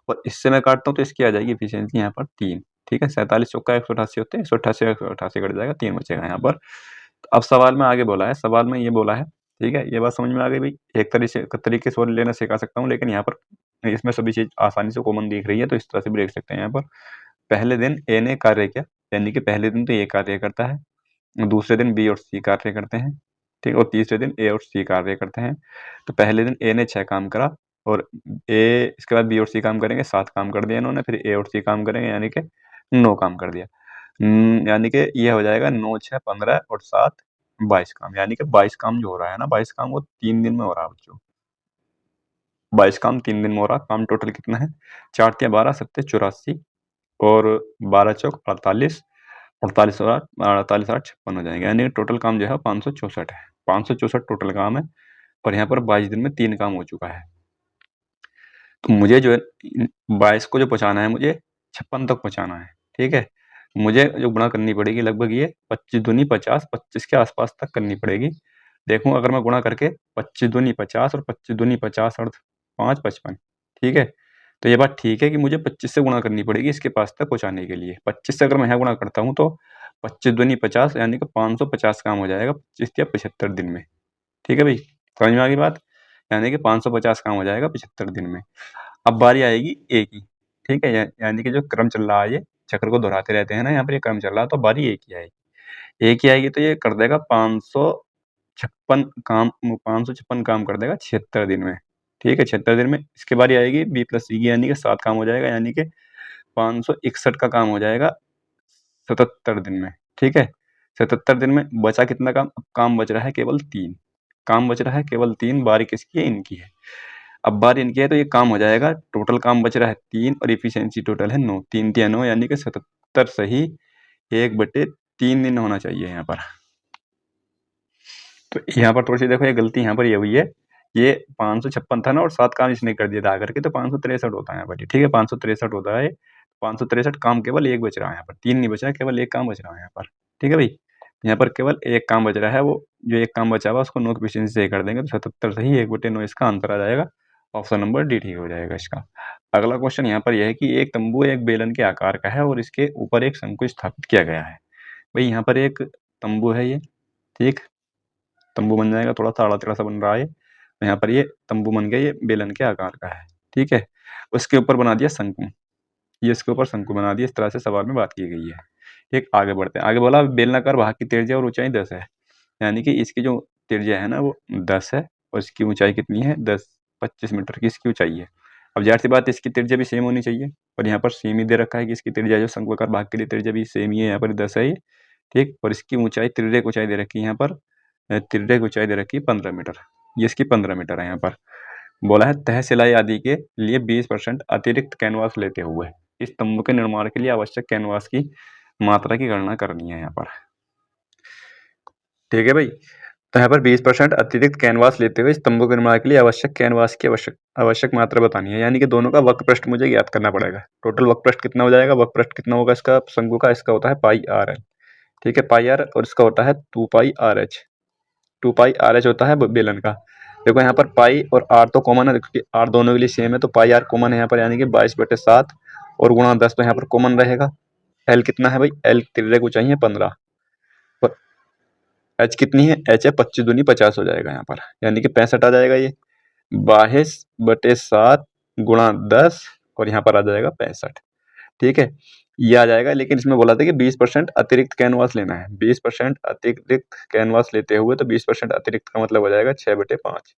और इससे मैं काटता हूँ तो इसकी आ जाएगी एफिशिएंसी यहाँ पर 3। ठीक है, 47 चौका 188 होते हैं, 188 188 कट जाएगा, 3 बचेगा यहाँ पर। तो अब सवाल में आगे बोला है, सवाल में ये बोला है, ठीक है, ये बात समझ में आ गई भाई। एक तरीके से और लेना सिखा सकता हूँ, लेकिन यहाँ पर इसमें सभी चीज आसानी से कॉमन दिख रही है तो इस तरह से भी देख सकते हैं यहाँ पर। पहले दिन ए ने कार्य किया, यानी कि पहले दिन तो ये कार्य करता है, दूसरे दिन बी और सी कार्य करते हैं। ठीक, और तीसरे दिन ए और सी कार्य करते हैं। तो पहले दिन ए ने 6 काम करा, और ए इसके बाद बी और सी काम करेंगे, 7 काम कर दिया इन्होंने, फिर ए और सी काम करेंगे, यानी कि 9 काम कर दिया। यानी कि ये हो जाएगा 9 6 15 और 7 22 काम, यानी कि 22 काम जो हो रहा है ना, 22 काम वो 3 दिन में हो रहा है बच्चों। 22 काम 3 दिन में हो रहा। काम टोटल कितना है, 4 तिया 12 7 84 और 12 चौक 48, 48 और 48 8 56 हो जाएंगे, यानी टोटल काम जो है 564 है। 564 टोटल काम है और यहाँ पर 22 दिन में 3 काम हो चुका है। तो मुझे जो है 22 को जो पहुँचाना है, मुझे 56 तक पहुँचाना है। ठीक है, मुझे जो गुणा करनी पड़ेगी लगभग ये 25 दूनी 50, 25 के आसपास तक करनी पड़ेगी। देखूँ अगर मैं गुणा करके 25 दूनी 50 और 25 दूनी 50 और 5 55, ठीक है। तो ये बात ठीक है कि मुझे 25 से गुणा करनी पड़ेगी इसके पास तक पहुँचाने के लिए। 25 से अगर मैं यहाँ गुणा करता हूँ तो 25 दूनी 50 यानी कि 550 काम हो जाएगा 25 या 75 दिन में। ठीक है भाई, समझ में आ गई बात? यानी कि 550 काम हो जाएगा 75 दिन में। अब बारी आएगी ए की। ठीक है, यानी कि जो क्रम चल रहा है, ये चक्र को दोहराते रहते हैं ना, यहाँ पर ये क्रम चल रहा है, तो बारी ए की आएगी। ए की आएगी तो ये कर देगा 556 काम कर देगा 76 दिन में। ठीक है, 76 दिन में। इसके बारी आएगी बी प्लस सी की, यानी कि 7 काम हो जाएगा, यानी कि 561 का काम हो जाएगा 77 दिन में। ठीक है, 77 दिन में बचा कितना काम? काम बच रहा है केवल 3। काम बच रहा है केवल 3। बारी किसकी है? इनकी है। अब बारी इनकी है तो ये काम हो जाएगा, टोटल काम बच रहा है 3 और एफिशिएंसी टोटल है 9। 3 तिया 9 यानी कि 77 सही 1/3 दिन होना चाहिए यहाँ पर। तो यहाँ पर थोड़ी सी देखो, ये गलती यहाँ पर ये हुई है, ये 556 था ना और 7 काम इसने कर दिया था आकर के, तो 563 होता है यहाँ पर। ठीक है, 563 होता है। 563 काम केवल 1 बच रहा है यहाँ पर, 3 नहीं बचा है, केवल 1 काम बच रहा है यहाँ पर। ठीक है भाई, यहाँ पर केवल 1 काम बच रहा है, वो जो 1 काम बचा हुआ उसको 9 की एफिशिएंसी से कर देंगे तो 77 सही 1/9 इसका आंसर आ जाएगा। ऑप्शन नंबर डी ठीक हो जाएगा इसका। अगला क्वेश्चन यहाँ पर यह है कि एक तंबू एक बेलन के आकार का है और इसके ऊपर एक शंकु स्थापित किया गया है। भाई यहाँ पर एक तंबू है ये, ठीक, तंबू बन जाएगा, थोड़ा सा आड़ा टेढ़ा सा बन रहा है। यहाँ पर ये तंबू बन गया, ये बेलन के आकार का है। ठीक है, उसके ऊपर बना दिया शंकु, ये इसके ऊपर शंकु बना दिया। इस तरह से सवाल में बात की गई है। ठीक, आगे बढ़ते हैं। आगे बोला बेलनाकार भाग की त्रिज्या और ऊंचाई 10 है, यानी कि इसकी जो त्रिज्या है ना वो 10 है और इसकी ऊंचाई कितनी है? 25 मीटर की इसकी ऊंचाई है। अब जाहिर सी बात है इसकी त्रिज्या भी सेम होनी चाहिए, और यहाँ पर सेम ही दे रखा है कि इसकी त्रिज्या जो शंक्वाकार भाग के लिए त्रिज्या भी सेम ही है, यहाँ पर 10 है ये। ठीक, और इसकी ऊंचाई तिर्यक ऊंचाई दे रखी है यहाँ पर, तिर्यक ऊंचाई दे रखी है 15 मीटर, ये इसकी 15 मीटर है। यहाँ पर बोला है तह सिलाई आदि के लिए 20% अतिरिक्त कैनवास लेते हुए इस तंबू के निर्माण के लिए आवश्यक कैनवास की मात्रा की गणना करनी है यहाँ पर। ठीक है भाई, तो यहाँ पर 20% अतिरिक्त कैनवास लेते हुए इस तंबू के निर्माण के लिए आवश्यक कैनवास की आवश्यक मात्रा बतानी है, यानी कि दोनों का वक्र पृष्ठ मुझे ज्ञात करना पड़ेगा। टोटल वक्र पृष्ठ कितना हो जाएगा? वक्र पृष्ठ कितना होगा इसका शंकु का? इसका होता है पाई आर एल। ठीक है, पाई आर, और इसका होता है 2 पाई आर एच। 2 पाई आर एच होता है बेलन का। देखो यहाँ पर पाई और आर तो कॉमन है, क्योंकि आर दोनों के लिए सेम है, तो पाई आर कॉमन है यहाँ पर, यानी कि 22/7 और गुणा 10 तो यहाँ पर कॉमन रहेगा। एल कितना है भाई? एल तिर्यक ऊंचाई है 15, और एच कितनी है? एच है 25 दूनी 50 हो जाएगा यहाँ पर, यानी कि 65 आ जाएगा ये। 22/7 गुणा 10 और यहाँ पर आ जाएगा 65। ठीक है, ये आ जाएगा। लेकिन इसमें बोला था कि 20% अतिरिक्त कैनवास लेना है, 20% अतिरिक्त कैनवास लेते हुए, तो 20% अतिरिक्त का मतलब हो जाएगा 6/5।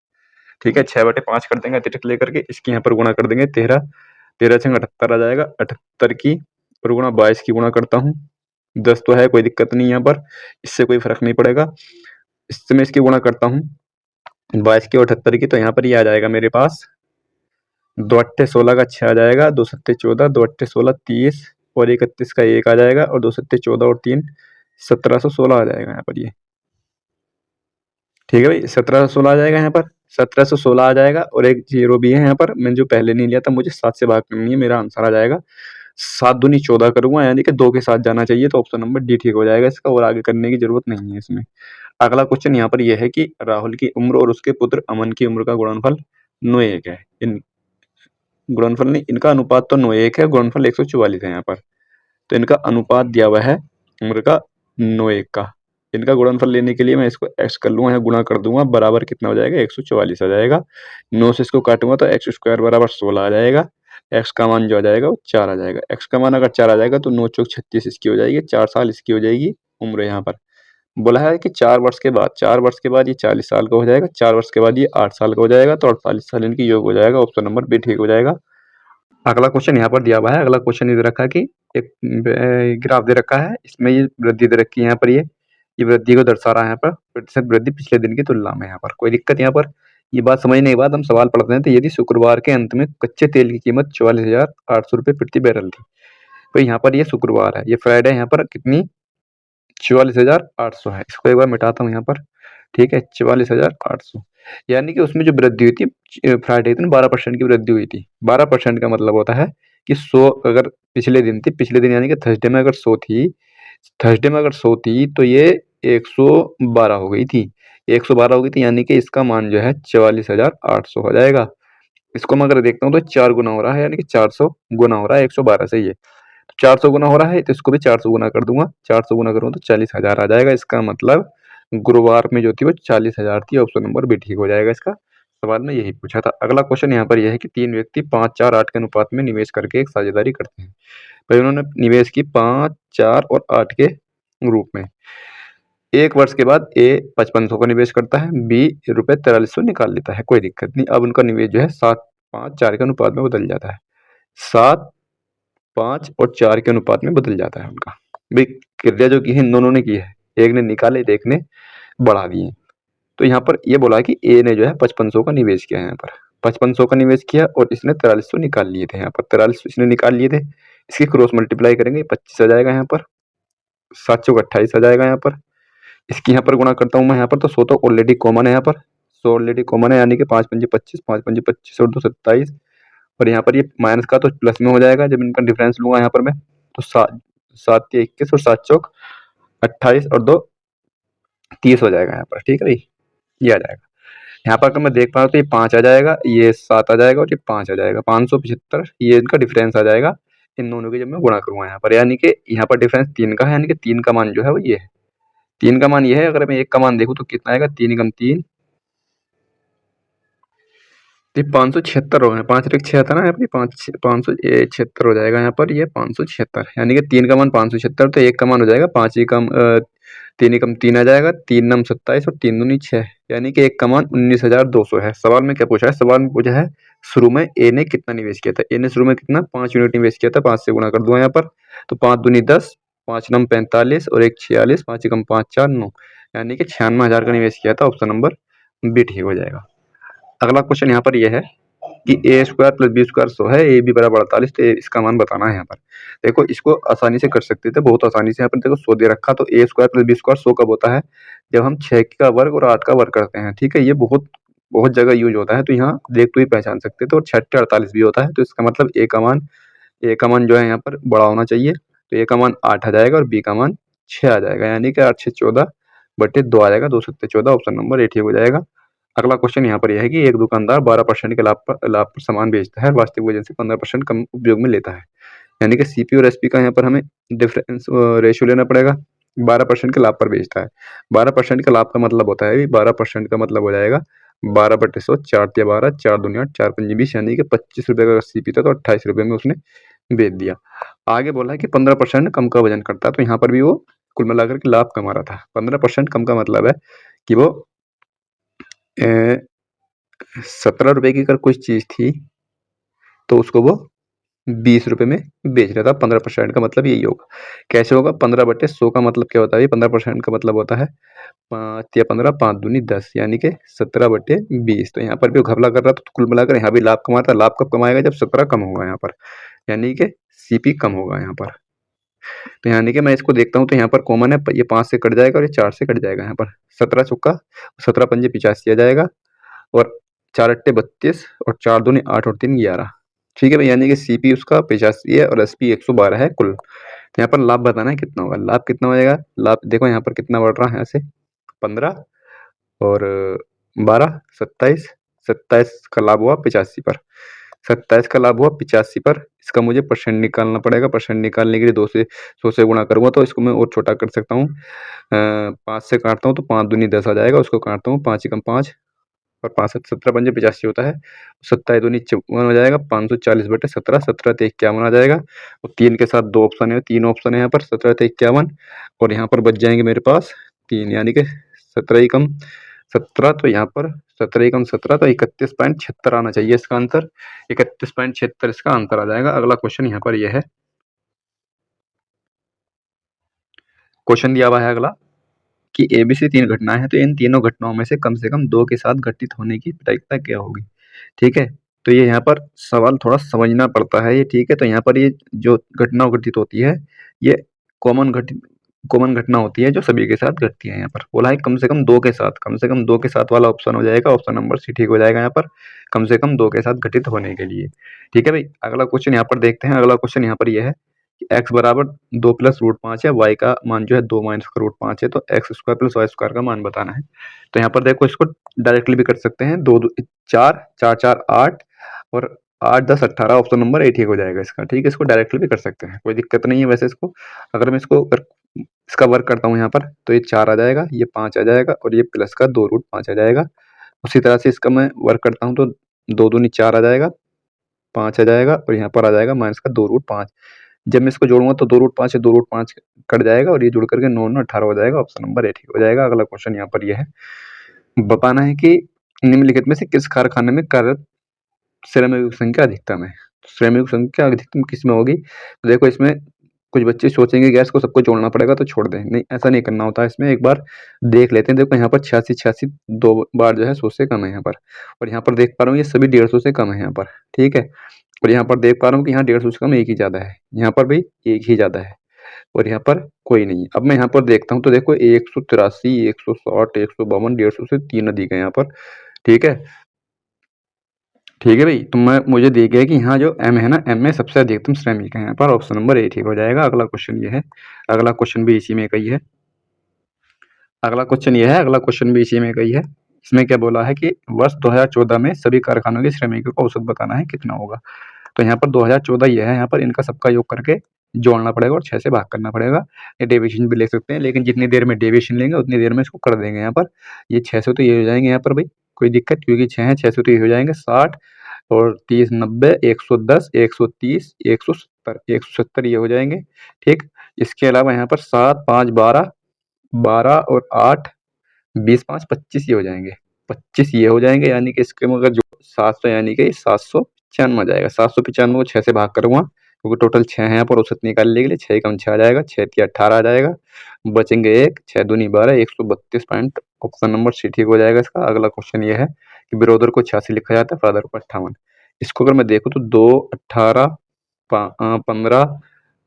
ठीक है, 6/5 कर देंगे अतिरिक्त लेकर के, इसकी यहाँ पर गुणा कर देंगे 13, 13 से 78 आ जाएगा। 78 की और गुणा 22 की गुणा करता हूँ, 10 तो है, कोई दिक्कत नहीं यहाँ पर, इससे कोई फर्क नहीं पड़ेगा। इससे मैं इसकी गुणा करता हूँ 22 की और 78 की, तो यहाँ पर ये आ जाएगा मेरे पास 2 अट्ठे 16 का 6 आ जाएगा, 2 सत्ते 14, 2 अट्ठे 16 30 और 31 का 1 आ जाएगा, और 2 सत्ते 14 और 3 1716 आ जाएगा यहाँ पर ये। ठीक है भाई, 1716 आ जाएगा यहाँ पर, 1716 आ जाएगा, और एक जीरो भी है यहाँ पर, मैंने जो पहले नहीं लिया था, मुझे 7 से भाग करनी है, मेरा आंसर आ जाएगा 7 दूनी 14 करूंगा, यानी कि 2 के साथ जाना चाहिए, तो ऑप्शन नंबर डी ठीक हो जाएगा इसका, और आगे करने की जरूरत नहीं है इसमें। अगला क्वेश्चन यहाँ पर यह है कि राहुल की उम्र और उसके पुत्र अमन की उम्र का गुणनफल 9:1 है। इन गुणनफल नहीं, इनका अनुपात तो 9:1 है, गुणनफल 144 है यहाँ पर, तो इनका अनुपात दिया हुआ है उम्र का 9:1 का। इनका गुणनफल लेने के लिए मैं इसको x कर लूंगा, यहाँ गुणा कर दूंगा, बराबर कितना हो जाएगा? 144 आ जाएगा। 9 से इसको काटूंगा तो x स्क्वायर बराबर 16 आ जाएगा। x का मान जो आ जाएगा वो 4 आ जाएगा। x का मान अगर 4 आ जाएगा तो 9 चौक 36 इसकी हो जाएगी, 4 साल इसकी हो जाएगी उम्र। यहाँ पर बोला है कि 4 वर्ष के बाद, 4 वर्ष के बाद ये 40 साल का हो जाएगा, 4 वर्ष के बाद ये 8 साल का हो जाएगा, तो 48 साल इनकी योग हो जाएगा। ऑप्शन नंबर बी ठीक हो जाएगा। अगला क्वेश्चन यहाँ पर दिया हुआ है। अगला क्वेश्चन ये दे रखा है कि एक ग्राफ दे रखा है, इसमें ये वृद्धि दे रखी है यहाँ पर, ये वृद्धि को दर्शा रहा है यहाँ पर, प्रतिशत वृद्धि पिछले दिन की तुलना में। यहाँ पर कोई दिक्कत यहाँ पर ये बात समझने के बाद हम सवाल पढ़ते हैं। तो यदि शुक्रवार के अंत में कच्चे तेल की कीमत 44,800 रुपये प्रति बैरल थी। तो यहाँ पर ये शुक्रवार है, ये फ्राइडे यहाँ पर कितनी 44,800 है। इसको एक बार मिटाता हूँ यहाँ पर, ठीक है, 44,800, यानी कि उसमें जो वृद्धि हुई थी फ्राइडे के दिन 12% की वृद्धि हुई थी। 12% का मतलब होता है कि 100 अगर पिछले दिन थी, पिछले दिन यानी कि थर्सडे में अगर 100 थी, थर्सडे में अगर 100 थी तो ये 112 हो गई थी, 112 हो गई थी, यानी कि इसका मान जो है 44,800 हो जाएगा। इसको मैं अगर देखता हूँ तो 4 गुना हो रहा है, यानी कि 400 गुना हो रहा है 112 से ये। 400 गुना हो रहा है तो इसको भी 400 गुना कर दूंगा, 400 गुना करूँ तो 40,000 आ जाएगा। इसका मतलब गुरुवार में जो थी वो 40,000 थी। ऑप्शन नंबर बी ठीक हो जाएगा। इसका सवाल में यही पूछा था। अगला क्वेश्चन यहाँ पर यह है कि 3 व्यक्ति 5, 4, 8 के अनुपात में निवेश करके एक साझेदारी करते हैं। भाई उन्होंने निवेश की 5, 4 और 8 के रूप में। 1 वर्ष के बाद ए 5500 का निवेश करता है, बी रुपये 4300 निकाल लेता है, कोई दिक्कत नहीं। अब उनका निवेश जो है 7, 5, 4 के अनुपात में बदल जाता है। 7, 5 और 4 के अनुपात में बदल जाता है उनका। भाई क्रिया जो की है इन दोनों ने की है, एक ने निकाले, एक ने बढ़ा दिए। तो यहाँ पर ये बोला कि ए ने जो है 5500 का निवेश किया है, यहाँ पर 5500 का निवेश किया और इसने 4300 निकाल लिए थे। यहाँ पर 4300 इसने निकाल लिए थे, इसकी क्रॉस मल्टीप्लाई करेंगे 25 आ जाएगा, यहाँ पर 7 चौक 28 आ जाएगा। यहाँ पर इसकी यहाँ पर गुणा करता हूँ मैं यहाँ पर, तो 100 तो ऑलरेडी कॉमन है, यहाँ पर 100 ऑलरेडी कॉमन है, यानी कि 5 पंजे 25, 5 पंजे 25 और 2 27। और यहाँ पर ये माइनस का तो प्लस में हो जाएगा जब इनका डिफरेंस लूंगा यहाँ पर मैं, तो 7 के 21 और 7 चौक 28 और 2 30 हो जाएगा यहाँ पर, ठीक है भाई, ये आ जाएगा। यहाँ पर अगर मैं देख पा रहा हूँ तो ये 5 आ जाएगा, ये 7 आ जाएगा और ये 5 आ जाएगा, 575 ये इनका डिफरेंस आ जाएगा इन दोनों की जब मैं गुणा करूंगा यहाँ पर, यानी कि यहाँ पर डिफरेंस 3 का है, यानी कि 3 का मान जो है वो ये है, 3 का मान ये है। अगर मैं 1 का मान देखूँ तो कितना आएगा, 3 कम 3, तो 576 हो गए, 5 एक 6 था ना, अपनी 576 हो जाएगा यहाँ पर, ये 576, यानी कि 3 का मान 576, तो 1 का मान हो जाएगा 5 ही कम 3 ही कम 3 आ जाएगा, 3 नम 27 और 3 दूनी 6, यानी कि 1 का मान 19,200 है। सवाल में क्या पूछा है, सवाल में पूछा है शुरू में ए ने कितना निवेश किया था। ए ने शुरू में कितना 5 यूनिट निवेश किया था, 5 से गुणा कर दूंगा यहाँ पर, तो 5 दूनी 10, 5 नम 45 और 1 46, 5 कम 5 4 9, यानी कि 96,000 का निवेश किया था। ऑप्शन नंबर बी ठीक हो जाएगा। अगला क्वेश्चन यहाँ पर यह है कि ए स्क्वायर प्लस बी स्क्वायर 100 है, ए बी बराबर 48, तो इसका मान बताना है। यहाँ पर देखो इसको आसानी से कर सकते थे, बहुत आसानी से। यहाँ पर देखो 100 दे रखा, तो ए स्क्वायर प्लस बी स्क्वायर 100 कब होता है, जब हम 6 का वर्ग और 8 का वर्ग करते हैं, ठीक है। ये बहुत बहुत जगह यूज होता है, तो यहाँ देख तो ही पहचान सकते थे। और 6 48 भी होता है, तो इसका मतलब ए का मान जो है यहाँ पर बड़ा होना चाहिए, तो ए का मान 8 आ जाएगा और बी का मान 6 आ जाएगा, यानी कि 8 6 14/2 आ जाएगा, 2 7 14। ऑप्शन नंबर ए ठीक हो जाएगा। अगला क्वेश्चन यहाँ पर यह है कि एक दुकानदार 12% के लाभ पर सामान बेचता है, वास्तविक वजन से 15% कम उपयोग में लेता है, यानी कि सीपी और एसपी का यहाँ पर हमें डिफरेंस रेशियो लेना पड़ेगा। 12% के लाभ पर बेचता है, 12% का लाभ का मतलब होता है 12% का मतलब हो जाएगा 12/100, 4 12, 4 दूनी 8, 4 पंजे 20, यानी कि 25 रुपये का सीपी था तो 28 रुपये में उसने बेच दिया। आगे बोला है कि 15% कम का वजन करता है, तो यहाँ पर भी वो कुल मिलाकर के लाभ कमा रहा था। 15% कम का मतलब है कि वो 17 रुपए की अगर कुछ चीज थी तो उसको वो 20 रुपए में बेच रहा था। 15% का मतलब यही होगा। कैसे होगा, 15/100 का मतलब क्या होता है, 15% का मतलब होता है 5 या 15, 5 दूनी 10, यानी कि 17/20। तो यहाँ पर भी वो घपला कर रहा था, तो कुल मिलाकर यहाँ भी लाभ कमाता। लाभ कब कमाएगा, जब 17 कम होगा यहाँ पर, यानी कि सीपी कम होगा यहाँ पर। तो यानी कि मैं इसको देखता हूँ तो यहाँ पर कॉमन है, ये 5 से कट जाएगा और ये 4 से कट जाएगा। यहाँ पर 17 चौका 17 पंजे 85 आ जाएगा, और 4 अट्टे 32 और 4 दूनी 8 और 3 11, ठीक है भाई, यानी कि सीपी उसका 85 है और एसपी 112 है कुल। तो यहाँ पर लाभ बताना है कितना होगा, लाभ कितना हो जाएगा। लाभ देखो यहाँ पर कितना बढ़ रहा है, ऐसे 15 और 12 27, 27 का लाभ हुआ 85 पर, 27 का लाभ हुआ 85 पर। इसका मुझे परसेंट निकालना पड़ेगा। परसेंट निकालने के लिए 2 से 100 से गुणा करूँगा, तो इसको मैं और छोटा कर सकता हूँ। 5 से काटता हूँ तो 5 दूनी 10 आ जाएगा, उसको काटता हूँ 5 एकम 5 और 5 17 पंजे 85 होता है, 27 दूनी 54 हो जाएगा, 540/17, 17 ते 51 आ जाएगा। और 3 के साथ 2 ऑप्शन है, 3 ऑप्शन है यहाँ पर, 17 ते 51, और यहाँ पर बच जाएंगे मेरे पास 3, यानी कि 17 एकम 17, तो यहाँ पर 17 एकम 17, तो 31.76 आना चाहिए इसका आंसर। 31.76 इसका आंसर आ जाएगा। अगला क्वेश्चन यहाँ पर यह है, क्वेश्चन दिया हुआ है अगला कि ABC 3 घटनाएँ हैं, तो इन तीनों घटनाओं में से कम 2 के साथ घटित होने की प्रायिकता क्या होगी? ठीक है? तो ये यहाँ पर सवाल थोड़ा समझना पड़ता है ये, ठीक है? तो यहाँ पर ये जो घटना घटित होती है, ये कॉमन घटना होती है जो सभी के साथ घटती है यहाँ पर। बोला है कम से कम 2 के साथ, कम से कम 2 के साथ वाला ऑप्शन हो जाएगा, ऑप्शन नंबर सी ठीक हो जाएगा यहाँ पर, कम से कम 2 के साथ घटित होने के लिए। ठीक है भाई? अगला क्वेश्चन यहाँ पर देखते हैं, अगला क्वेश्चन यहाँ पर ये है कि x बराबर 2 प्लस रूट 5 है, y का मान जो है 2 माइनस का रूट 5 है, तो x square plus Y square का मान बताना है। तो यहाँ पर देखो इसको डायरेक्टली भी कर सकते हैं, 2 2 4 4 4 8 और 8 10 18 ऑप्शन नंबर ए ठीक हो जाएगा इसका। ठीक है? इसको डायरेक्टली भी कर सकते हैं, कोई दिक्कत नहीं है वैसे इसको। अगर मैं इसका वर्क करता हूँ यहाँ पर, तो ये 4 आ जाएगा, ये 5 आ जाएगा और ये प्लस का 2 रूट 5 आ जाएगा। उसी तरह से इसका मैं वर्क करता हूँ तो 2 दूनी 4 आ जाएगा, 5 आ जाएगा और यहाँ पर आ जाएगा माइनस का 2 रूट 5। जब मैं इसको जोड़ूँगा तो 2 रूट 5 से 2 रूट 5 कट जाएगा और ये जुड़ करके 9 9 18 हो जाएगा, ऑप्शन नंबर ए ठीक हो जाएगा। अगला क्वेश्चन यहाँ पर ये है, बताना है कि निम्नलिखित में से किस कारखाने में कार्यरत श्रमिकों की संख्या अधिकतम है? श्रमिकों की संख्या अधिकतम किसमें होगी? तो देखो इसमें कुछ बच्चे सोचेंगे गैस को सबको जोड़ना पड़ेगा तो छोड़ दें, नहीं ऐसा नहीं करना होता है। इसमें एक बार देख लेते हैं। देखो यहाँ पर 86 2 बार जो है 100 से कम है यहाँ पर, और यहाँ पर देख पा रहा हूँ ये सभी 150 से कम है यहाँ पर। ठीक है? और यहाँ पर देख पा रहा हूँ कि यहाँ 150 से कम एक ही ज़्यादा है, यहाँ पर भी एक ही ज़्यादा है और यहाँ पर कोई नहीं है। अब मैं यहाँ पर देखता हूँ तो देखो 183 160 152 150 से 3 अधिक है यहाँ पर। ठीक है? ठीक है भाई, तो मुझे दिख गया कि यहाँ जो m है ना, m में सबसे अधिकतम श्रमिक है यहाँ पर, ऑप्शन नंबर ए ठीक हो जाएगा। अगला क्वेश्चन ये है, अगला क्वेश्चन भी इसी में का ही है। अगला क्वेश्चन ये है, अगला क्वेश्चन भी इसी में का ही है। इसमें क्या बोला है कि वर्ष 2014 में सभी कारखानों के श्रमिकों का औसत बताना है कितना होगा। तो यहाँ पर 2014 ये है, यहाँ पर इनका सबका योग करके जोड़ना पड़ेगा और 6 से भाग करना पड़ेगा। ये डेविएशन भी ले सकते हैं, लेकिन जितनी देर में डेविएशन लेंगे उतनी देर में इसको कर देंगे यहाँ पर। ये 6 से तो ये हो जाएंगे यहाँ पर भाई, कोई दिक्कत, क्योंकि 6 है, 6 से तो ये हो जाएंगे 60 और 30 90 110 130 170 170 ये हो जाएंगे। ठीक? इसके अलावा यहाँ पर 7 5 12 12 और 8 20 5 25 ये हो जाएंगे, 25 ये हो जाएंगे, यानी कि इसके मगर जो 700 यानी कि 795 आ जाएगा। 795 को 6 से भाग करूंगा क्योंकि टोटल 6 है यहाँ पर, औसत निकालने के लिए 6 कम 6 आ जाएगा, 6 3 18 आ जाएगा, बचेंगे 1 6 दूनी 12 132 पॉइंट, ऑप्शन नंबर सी ठीक हो जाएगा इसका। अगला क्वेश्चन ये है कि ब्रोदर को 86 लिखा जाता है, फादर को 58। इसको अगर मैं देखूँ तो 2 18 15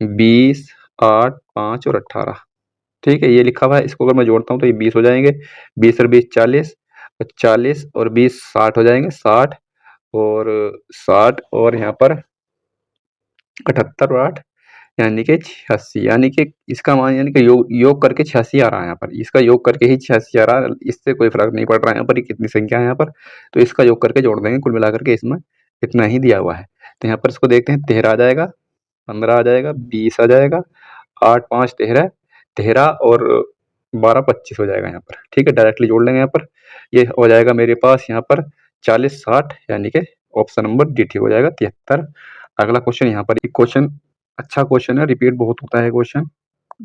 20 8 5 और 18। ठीक है? ये लिखा हुआ है, इसको अगर मैं जोड़ता हूँ तो ये 20 हो जाएंगे, 20 और 20 40 और 40 और 20 60 हो जाएंगे, 60 और 60 और यहाँ पर 78 और 8 यानी कि 86, यानी कि इसका मान यानी कि योग करके 86 आ रहा है यहाँ पर, इसका योग करके ही 86 आ रहा है, इससे कोई फर्क नहीं पड़ रहा है यहाँ पर कितनी संख्या है यहाँ पर, तो इसका योग करके जोड़ देंगे, कुल मिलाकर के इसमें इतना ही दिया हुआ है। तो यहाँ पर इसको देखते हैं, 13 आ जाएगा, 15 आ जाएगा, 20 आ जाएगा, 8 5 13 13 और 12 25 हो जाएगा यहाँ पर। ठीक है? डायरेक्टली जोड़ लेंगे यहाँ पर, ये हो जाएगा मेरे पास यहाँ पर 40 60 यानी कि ऑप्शन नंबर डी ठीक हो जाएगा, 73। अगला क्वेश्चन यहाँ पर, क्वेश्चन अच्छा क्वेश्चन है, रिपीट बहुत होता है क्वेश्चन,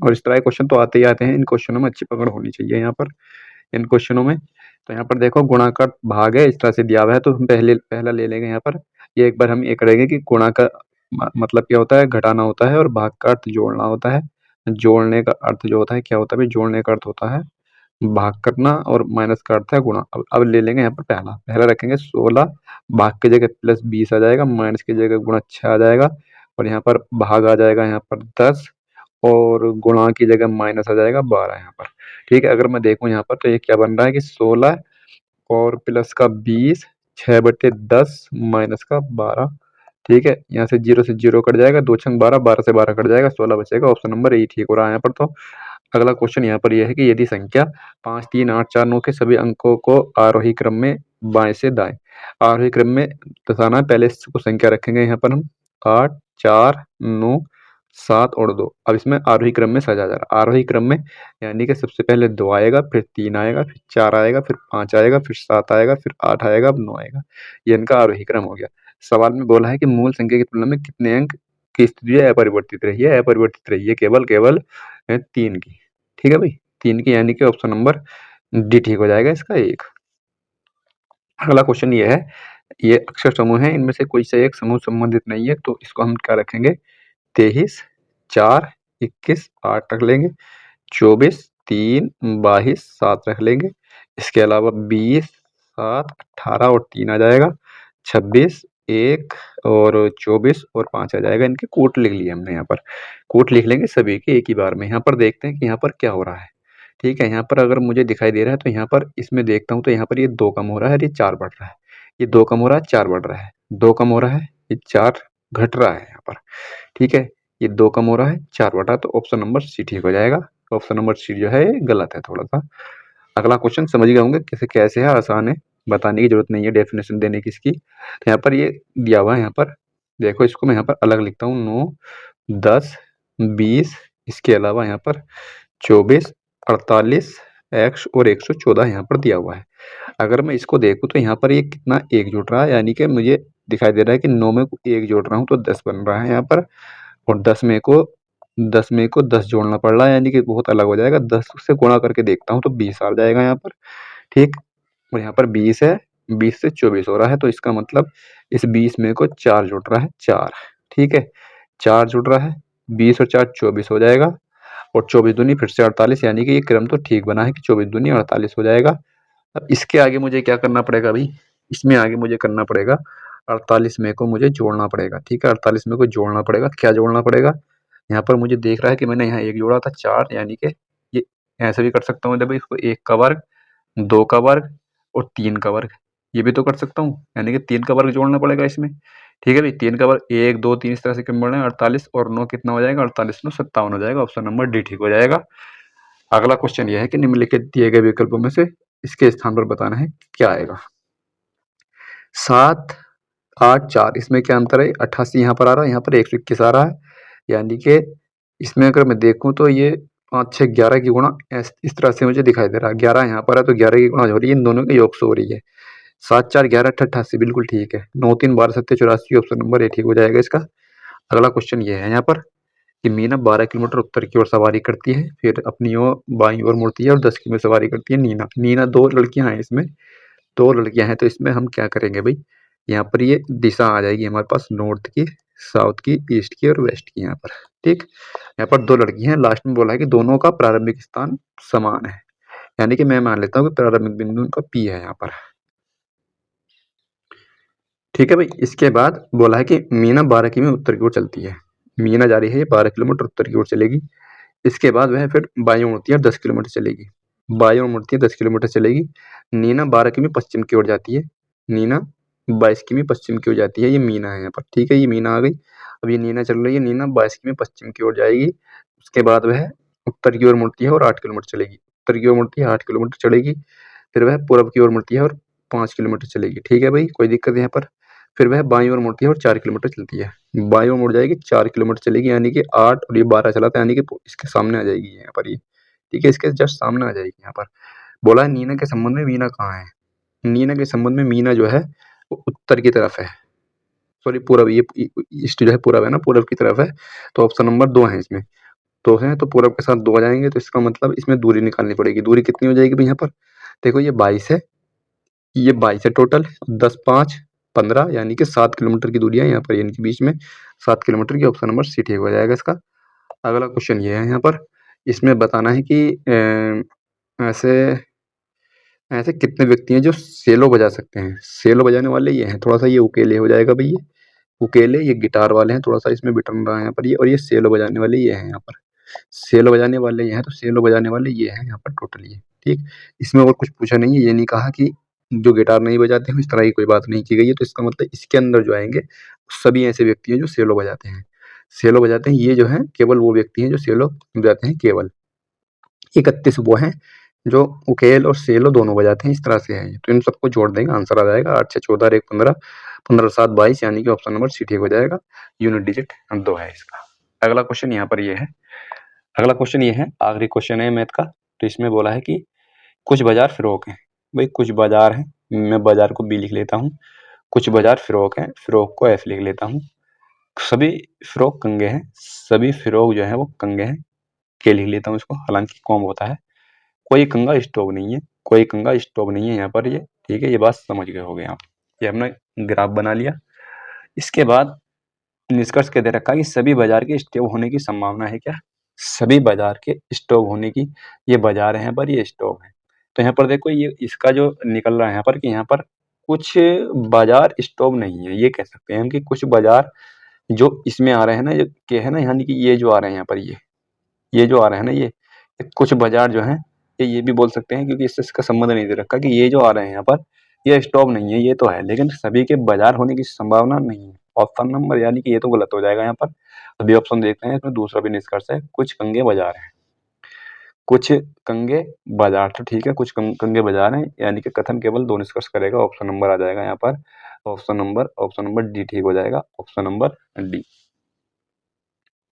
और इस तरह के क्वेश्चन तो आते ही आते हैं। इन क्वेश्चनों में अच्छी पकड़ होनी चाहिए यहाँ पर, इन क्वेश्चनों में। तो यहाँ पर देखो गुणा का भाग है, इस तरह से दिया हुआ है, तो हम पहला ले लेंगे यहाँ पर। ये एक बार हम ये करेंगे कि गुणा का मतलब क्या होता है, घटाना होता है, और भाग का अर्थ जोड़ना होता है। जोड़ने का अर्थ जो होता है क्या होता है भाई, जोड़ने का अर्थ होता है भाग करना और माइनस का अर्थ है गुणा। अब ले लेंगे यहाँ पर पहला रखेंगे 16, भाग की जगह प्लस 20 आ जाएगा, माइनस की जगह गुणा 6 आ जाएगा, और यहाँ पर भाग आ जाएगा यहाँ पर 10 और गुणा की जगह माइनस आ जाएगा 12 यहाँ पर। ठीक है? अगर मैं देखूँ यहाँ पर तो ये क्या बन रहा है कि 16 और प्लस का 20 6/10 माइनस का 12। ठीक है? यहाँ से 0 से 0 कट जाएगा, 2 छंग 12 12 से 12 कट जाएगा, 16 बचेगा, ऑप्शन नंबर ए ठीक हो रहा है यहाँ पर। तो अगला क्वेश्चन यहाँ पर यह है कि यदि संख्या 5 3 8 4 9 के सभी अंकों को आरोही क्रम में बाएं से दाएं, आरोही क्रम में दर्शाना है, पहले इसको संख्या रखेंगे यहाँ पर हम 8 4 9 7 और 2। अब इसमें आरोही क्रम में सजा जा रहा है, आरोही क्रम में यानी कि सबसे पहले 2 आएगा, फिर 3 आएगा, फिर 4 आएगा, फिर 5 आएगा, फिर 7 आएगा, फिर 8 आएगा, अब 9 आएगा। ये इनका आरोही क्रम हो गया। सवाल में बोला है कि मूल संख्या की तुलना में कितने अंक की स्थिति अपरिवर्तित रही है, अपरिवर्तित रही है केवल 3 की। ठीक है भाई, 3 की, यानी कि ऑप्शन नंबर डी ठीक हो जाएगा इसका 1। अगला क्वेश्चन ये है, ये अक्षर समूह है, इनमें से कोई सा एक समूह संबंधित नहीं है, तो इसको हम क्या रखेंगे, 23 4 21 8 रख लेंगे, 24 3, 22, 7 रख लेंगे। इसके अलावा 20, 7, 18 और 3 आ जाएगा, 26, 1 और 24 और 5 आ जाएगा। इनके कोट लिख लिए हमने यहाँ पर। कोट लिख लेंगे सभी के एक ही बार में। यहाँ पर देखते हैं कि यहाँ पर क्या हो रहा है। ठीक है, यहाँ पर अगर मुझे दिखाई दे रहा है तो यहाँ पर इसमें देखता हूँ तो यहाँ पर ये 2 कम हो रहा है और ये 4 बढ़ रहा है। ये 2 कम हो रहा है, 4 बढ़ रहा है, 2 कम हो रहा है, ये 4 घट रहा है यहाँ पर। ठीक है, ये 2 कम हो रहा है, 4 बढ़ रहा है, तो ऑप्शन नंबर सी ठीक हो जाएगा। ऑप्शन नंबर सी जो है ये गलत है थोड़ा-सा। अगला क्वेश्चन समझ गए होंगे कैसे कैसे है, आसान है, बताने की ज़रूरत नहीं है डेफिनेशन देने की इसकी। तो यहाँ पर ये दिया हुआ है, यहाँ पर देखो इसको मैं यहाँ पर अलग लिखता हूँ 9, 10, 20, इसके अलावा यहाँ पर 24, 48, x और 114 यहाँ पर दिया हुआ है। अगर मैं इसको देखूँ तो यहाँ पर ये कितना 1 जुड़ रहा है, यानी कि मुझे दिखाई दे रहा है कि 9 में 1 जोड़ रहा हूँ तो 10 बन रहा है यहाँ पर, और 10 में को 10 जोड़ना पड़ रहा है, यानी कि बहुत अलग हो जाएगा। 10 से गुणा करके देखता हूँ तो 20 आ जाएगा यहाँ पर। ठीक, और यहाँ पर 20 है, 20 से 24 हो रहा है, तो इसका मतलब इस 20 में को 4 जुड़ रहा है, 4। ठीक है, 4 जुड़ रहा है, 20 और 4 24 हो जाएगा, और 24 दूनी फिर से 48, यानी कि ये क्रम तो ठीक बना है कि 24 दूनी 48 हो जाएगा। अब इसके आगे मुझे क्या करना पड़ेगा भाई, इसमें आगे मुझे करना पड़ेगा 48 में को मुझे जोड़ना पड़ेगा। ठीक है, 48 में को जोड़ना पड़ेगा। क्या जोड़ना पड़ेगा, यहाँ पर मुझे देख रहा है कि मैंने यहाँ 1 जोड़ा था, 4, यानी कि ये ऐसे भी कर सकता हूँ भाई इसको, 1 का वर्ग, 2 का वर्ग और 3 का वर्ग, ये भी तो कर सकता हूँ, यानी कि 3 का वर्ग जोड़ना पड़ेगा इसमें। ठीक है भाई, 3 का वर्ग 1, 2, 3 इस तरह से क्रम बढ़ रहे हैं, 48 और 9 कितना हो जाएगा, 48 9 57 हो जाएगा। ऑप्शन नंबर डी ठीक हो जाएगा। अगला क्वेश्चन यह है कि निम्नलिखित दिए गए विकल्पों में से इसके स्थान पर बताना है क्या आएगा। 7, 8, 4 इसमें क्या अंतर है, 88 यहाँ पर आ रहा है, यहाँ पर 121 आ रहा है, यानी कि इसमें अगर मैं देखूँ तो ये 5, 6, 11 की गुणा इस तरह से मुझे दिखाई दे रहा है। 11 यहाँ पर है तो 11 की गुणा हो रही है, इन दोनों के योग से हो रही है। 7, 4, 11, 8, 88 बिल्कुल ठीक है। 9, 3, 12, 7, 84, ऑप्शन नंबर ए ठीक हो जाएगा इसका। अगला क्वेश्चन ये है यहाँ पर कि मीना 12 किलोमीटर उत्तर की ओर सवारी करती है, फिर अपनी ओर बाईं ओर मुड़ती है और 10 किलोमीटर सवारी करती है नीना। नीना 2 लड़कियां हैं इसमें, 2 लड़कियां हैं, तो इसमें हम क्या करेंगे भाई, यहाँ पर ये दिशा आ जाएगी हमारे पास नॉर्थ की, साउथ की, ईस्ट की और वेस्ट की यहाँ पर। ठीक, यहाँ पर 2 लड़की हैं, लास्ट में बोला है कि दोनों का प्रारंभिक स्थान समान है, यानी कि मैं मान लेता हूँ कि प्रारंभिक बिंदु उनका पी है यहाँ पर। ठीक है भाई, इसके बाद बोला है कि मीना 12 किमी उत्तर की ओर चलती है। मीना जा रही है, 12 किलोमीटर उत्तर की ओर चलेगी। इसके बाद वह फिर बाईं ओर मुड़ती है, 10 किलोमीटर चलेगी। बाईं ओर मुड़ती है, 10 किलोमीटर चलेगी। नीना 12 किमी पश्चिम की ओर जाती है। नीना 22 किमी पश्चिम की ओर जाती है। ये मीना है यहाँ पर। ठीक है, ये मीना आ गई। अब ये नीना चल रही है, नीना 22 किमी पश्चिम की ओर जाएगी। उसके बाद वह उत्तर की ओर मुड़ती है और 8 किलोमीटर चलेगी। उत्तर की ओर मुड़ती है, 8 किलोमीटर चलेगी। फिर वह पूर्व की ओर मुड़ती है और 5 किलोमीटर चलेगी। ठीक है भाई, कोई दिक्कत यहाँ पर। फिर वह बाईं ओर मुड़ती है और 4 किलोमीटर चलती है। बाईं ओर मुड़ जाएगी, 4 किलोमीटर चलेगी, यानी कि 8 और ये 12 चला था, यानी कि इसके सामने आ जाएगी यहाँ पर ये। ठीक है, इसके जस्ट सामने आ जाएगी यहाँ पर। बोला है नीना के संबंध में मीना कहाँ है। नीना के संबंध में मीना जो है वो उत्तर की तरफ है, सॉरी पूरब, ये ईस्ट जो है पूरब है ना, पूरब की तरफ है। तो ऑप्शन नंबर 2 है इसमें, 2 है तो पूरब के साथ 2 आ जाएंगे, तो इसका मतलब इसमें दूरी निकालनी पड़ेगी। दूरी कितनी हो जाएगी भाई यहाँ पर, देखो ये 22 है, ये 22 है टोटल, 10, 5, 15, यानी कि 7 किलोमीटर की दूरी है यहाँ पर, इनके बीच में 7 किलोमीटर की। ऑप्शन नंबर सी ठीक हो जाएगा इसका। अगला क्वेश्चन ये है यहाँ पर, इसमें बताना है कि ऐसे ऐसे कितने व्यक्ति हैं जो सेलो बजा सकते हैं। सेलो बजाने वाले ये हैं, थोड़ा सा ये उकेले हो जाएगा भाई, ये उकेले, ये गिटार वाले हैं, थोड़ा सा इसमें बिटन रहा है यहाँ पर ये, और ये सेलो बजाने वाले ये हैं यहाँ पर। सेलो बजाने वाले ये हैं, तो सेलो बजाने वाले ये हैं यहाँ पर टोटल ये। ठीक, इसमें और कुछ पूछा नहीं है, ये नहीं कहा कि जो गिटार नहीं बजाते हैं, इस तरह की कोई बात नहीं की गई है। तो इसका मतलब इसके अंदर जो आएंगे सभी ऐसे व्यक्ति हैं जो सेलो बजाते हैं। सेलो बजाते हैं ये जो है केवल वो व्यक्ति हैं जो सेलो बजाते हैं केवल। 31 वो हैं जो उकेल और सेलो दोनों बजाते हैं, इस तरह से है। तो इन सबको जोड़ देंगे, आंसर आ जाएगा 8, 6, 14, 1, 15, 15, 7, 22, यानी कि ऑप्शन नंबर सी ठीक हो जाएगा। यूनिट डिजिट 2 है इसका। अगला क्वेश्चन यहाँ पर ये है, अगला क्वेश्चन ये है, आखिरी क्वेश्चन है मैथ का। तो इसमें बोला है कि कुछ बाजार फिरोक हैं। भाई कुछ बाजार हैं, मैं बाजार को बी लिख लेता हूँ। कुछ बाजार फिरोक हैं, फिरोक को एफ लिख लेता हूँ। सभी फिरोक कंगे हैं, सभी फिरोक जो है वो कंगे हैं, के लिख लेता हूँ इसको, हालांकि कॉम होता है। कोई कंगा स्टॉक नहीं है, कोई कंगा स्टॉक नहीं है यहाँ पर ये। ठीक है, ये बात समझ गए होगे आप। ये हमने ग्राफ बना लिया। इसके बाद निष्कर्ष कह दे रखा है कि सभी बाजार के स्टॉक होने की संभावना है क्या, सभी बाजार के स्टॉक होने की, ये बाजार है यहाँ पर, ये स्टॉक है। तो यहाँ पर देखो ये इसका जो निकल रहा है यहाँ पर कि यहाँ पर कुछ बाजार स्टॉक नहीं है, ये कह सकते हैं हम कि कुछ बाजार जो इसमें आ रहे हैं ना, ये क्या है ना, यानी कि ये जो आ रहे हैं यहाँ पर, ये जो आ रहे हैं ना, ये कुछ बाजार जो हैं, ये भी बोल सकते हैं क्योंकि इससे इसका संबंध नहीं दे रखा कि ये जो आ रहे हैं यहाँ पर, ये स्टॉक नहीं है, ये तो है, लेकिन सभी के बाजार होने की संभावना नहीं है। ऑप्शन नंबर यानी कि ये तो गलत हो जाएगा यहाँ पर। अभी ऑप्शन देखते हैं, इसमें दूसरा भी निष्कर्ष है, कुछ कंगे बाजार हैं। कुछ कंगे बाजार, तो ठीक है, कुछ कंगे बाजार हैं, यानी कि कथन केवल 2 निष्कर्ष करेगा। ऑप्शन नंबर आ जाएगा यहाँ पर, ऑप्शन नंबर डी ठीक हो जाएगा, ऑप्शन नंबर डी।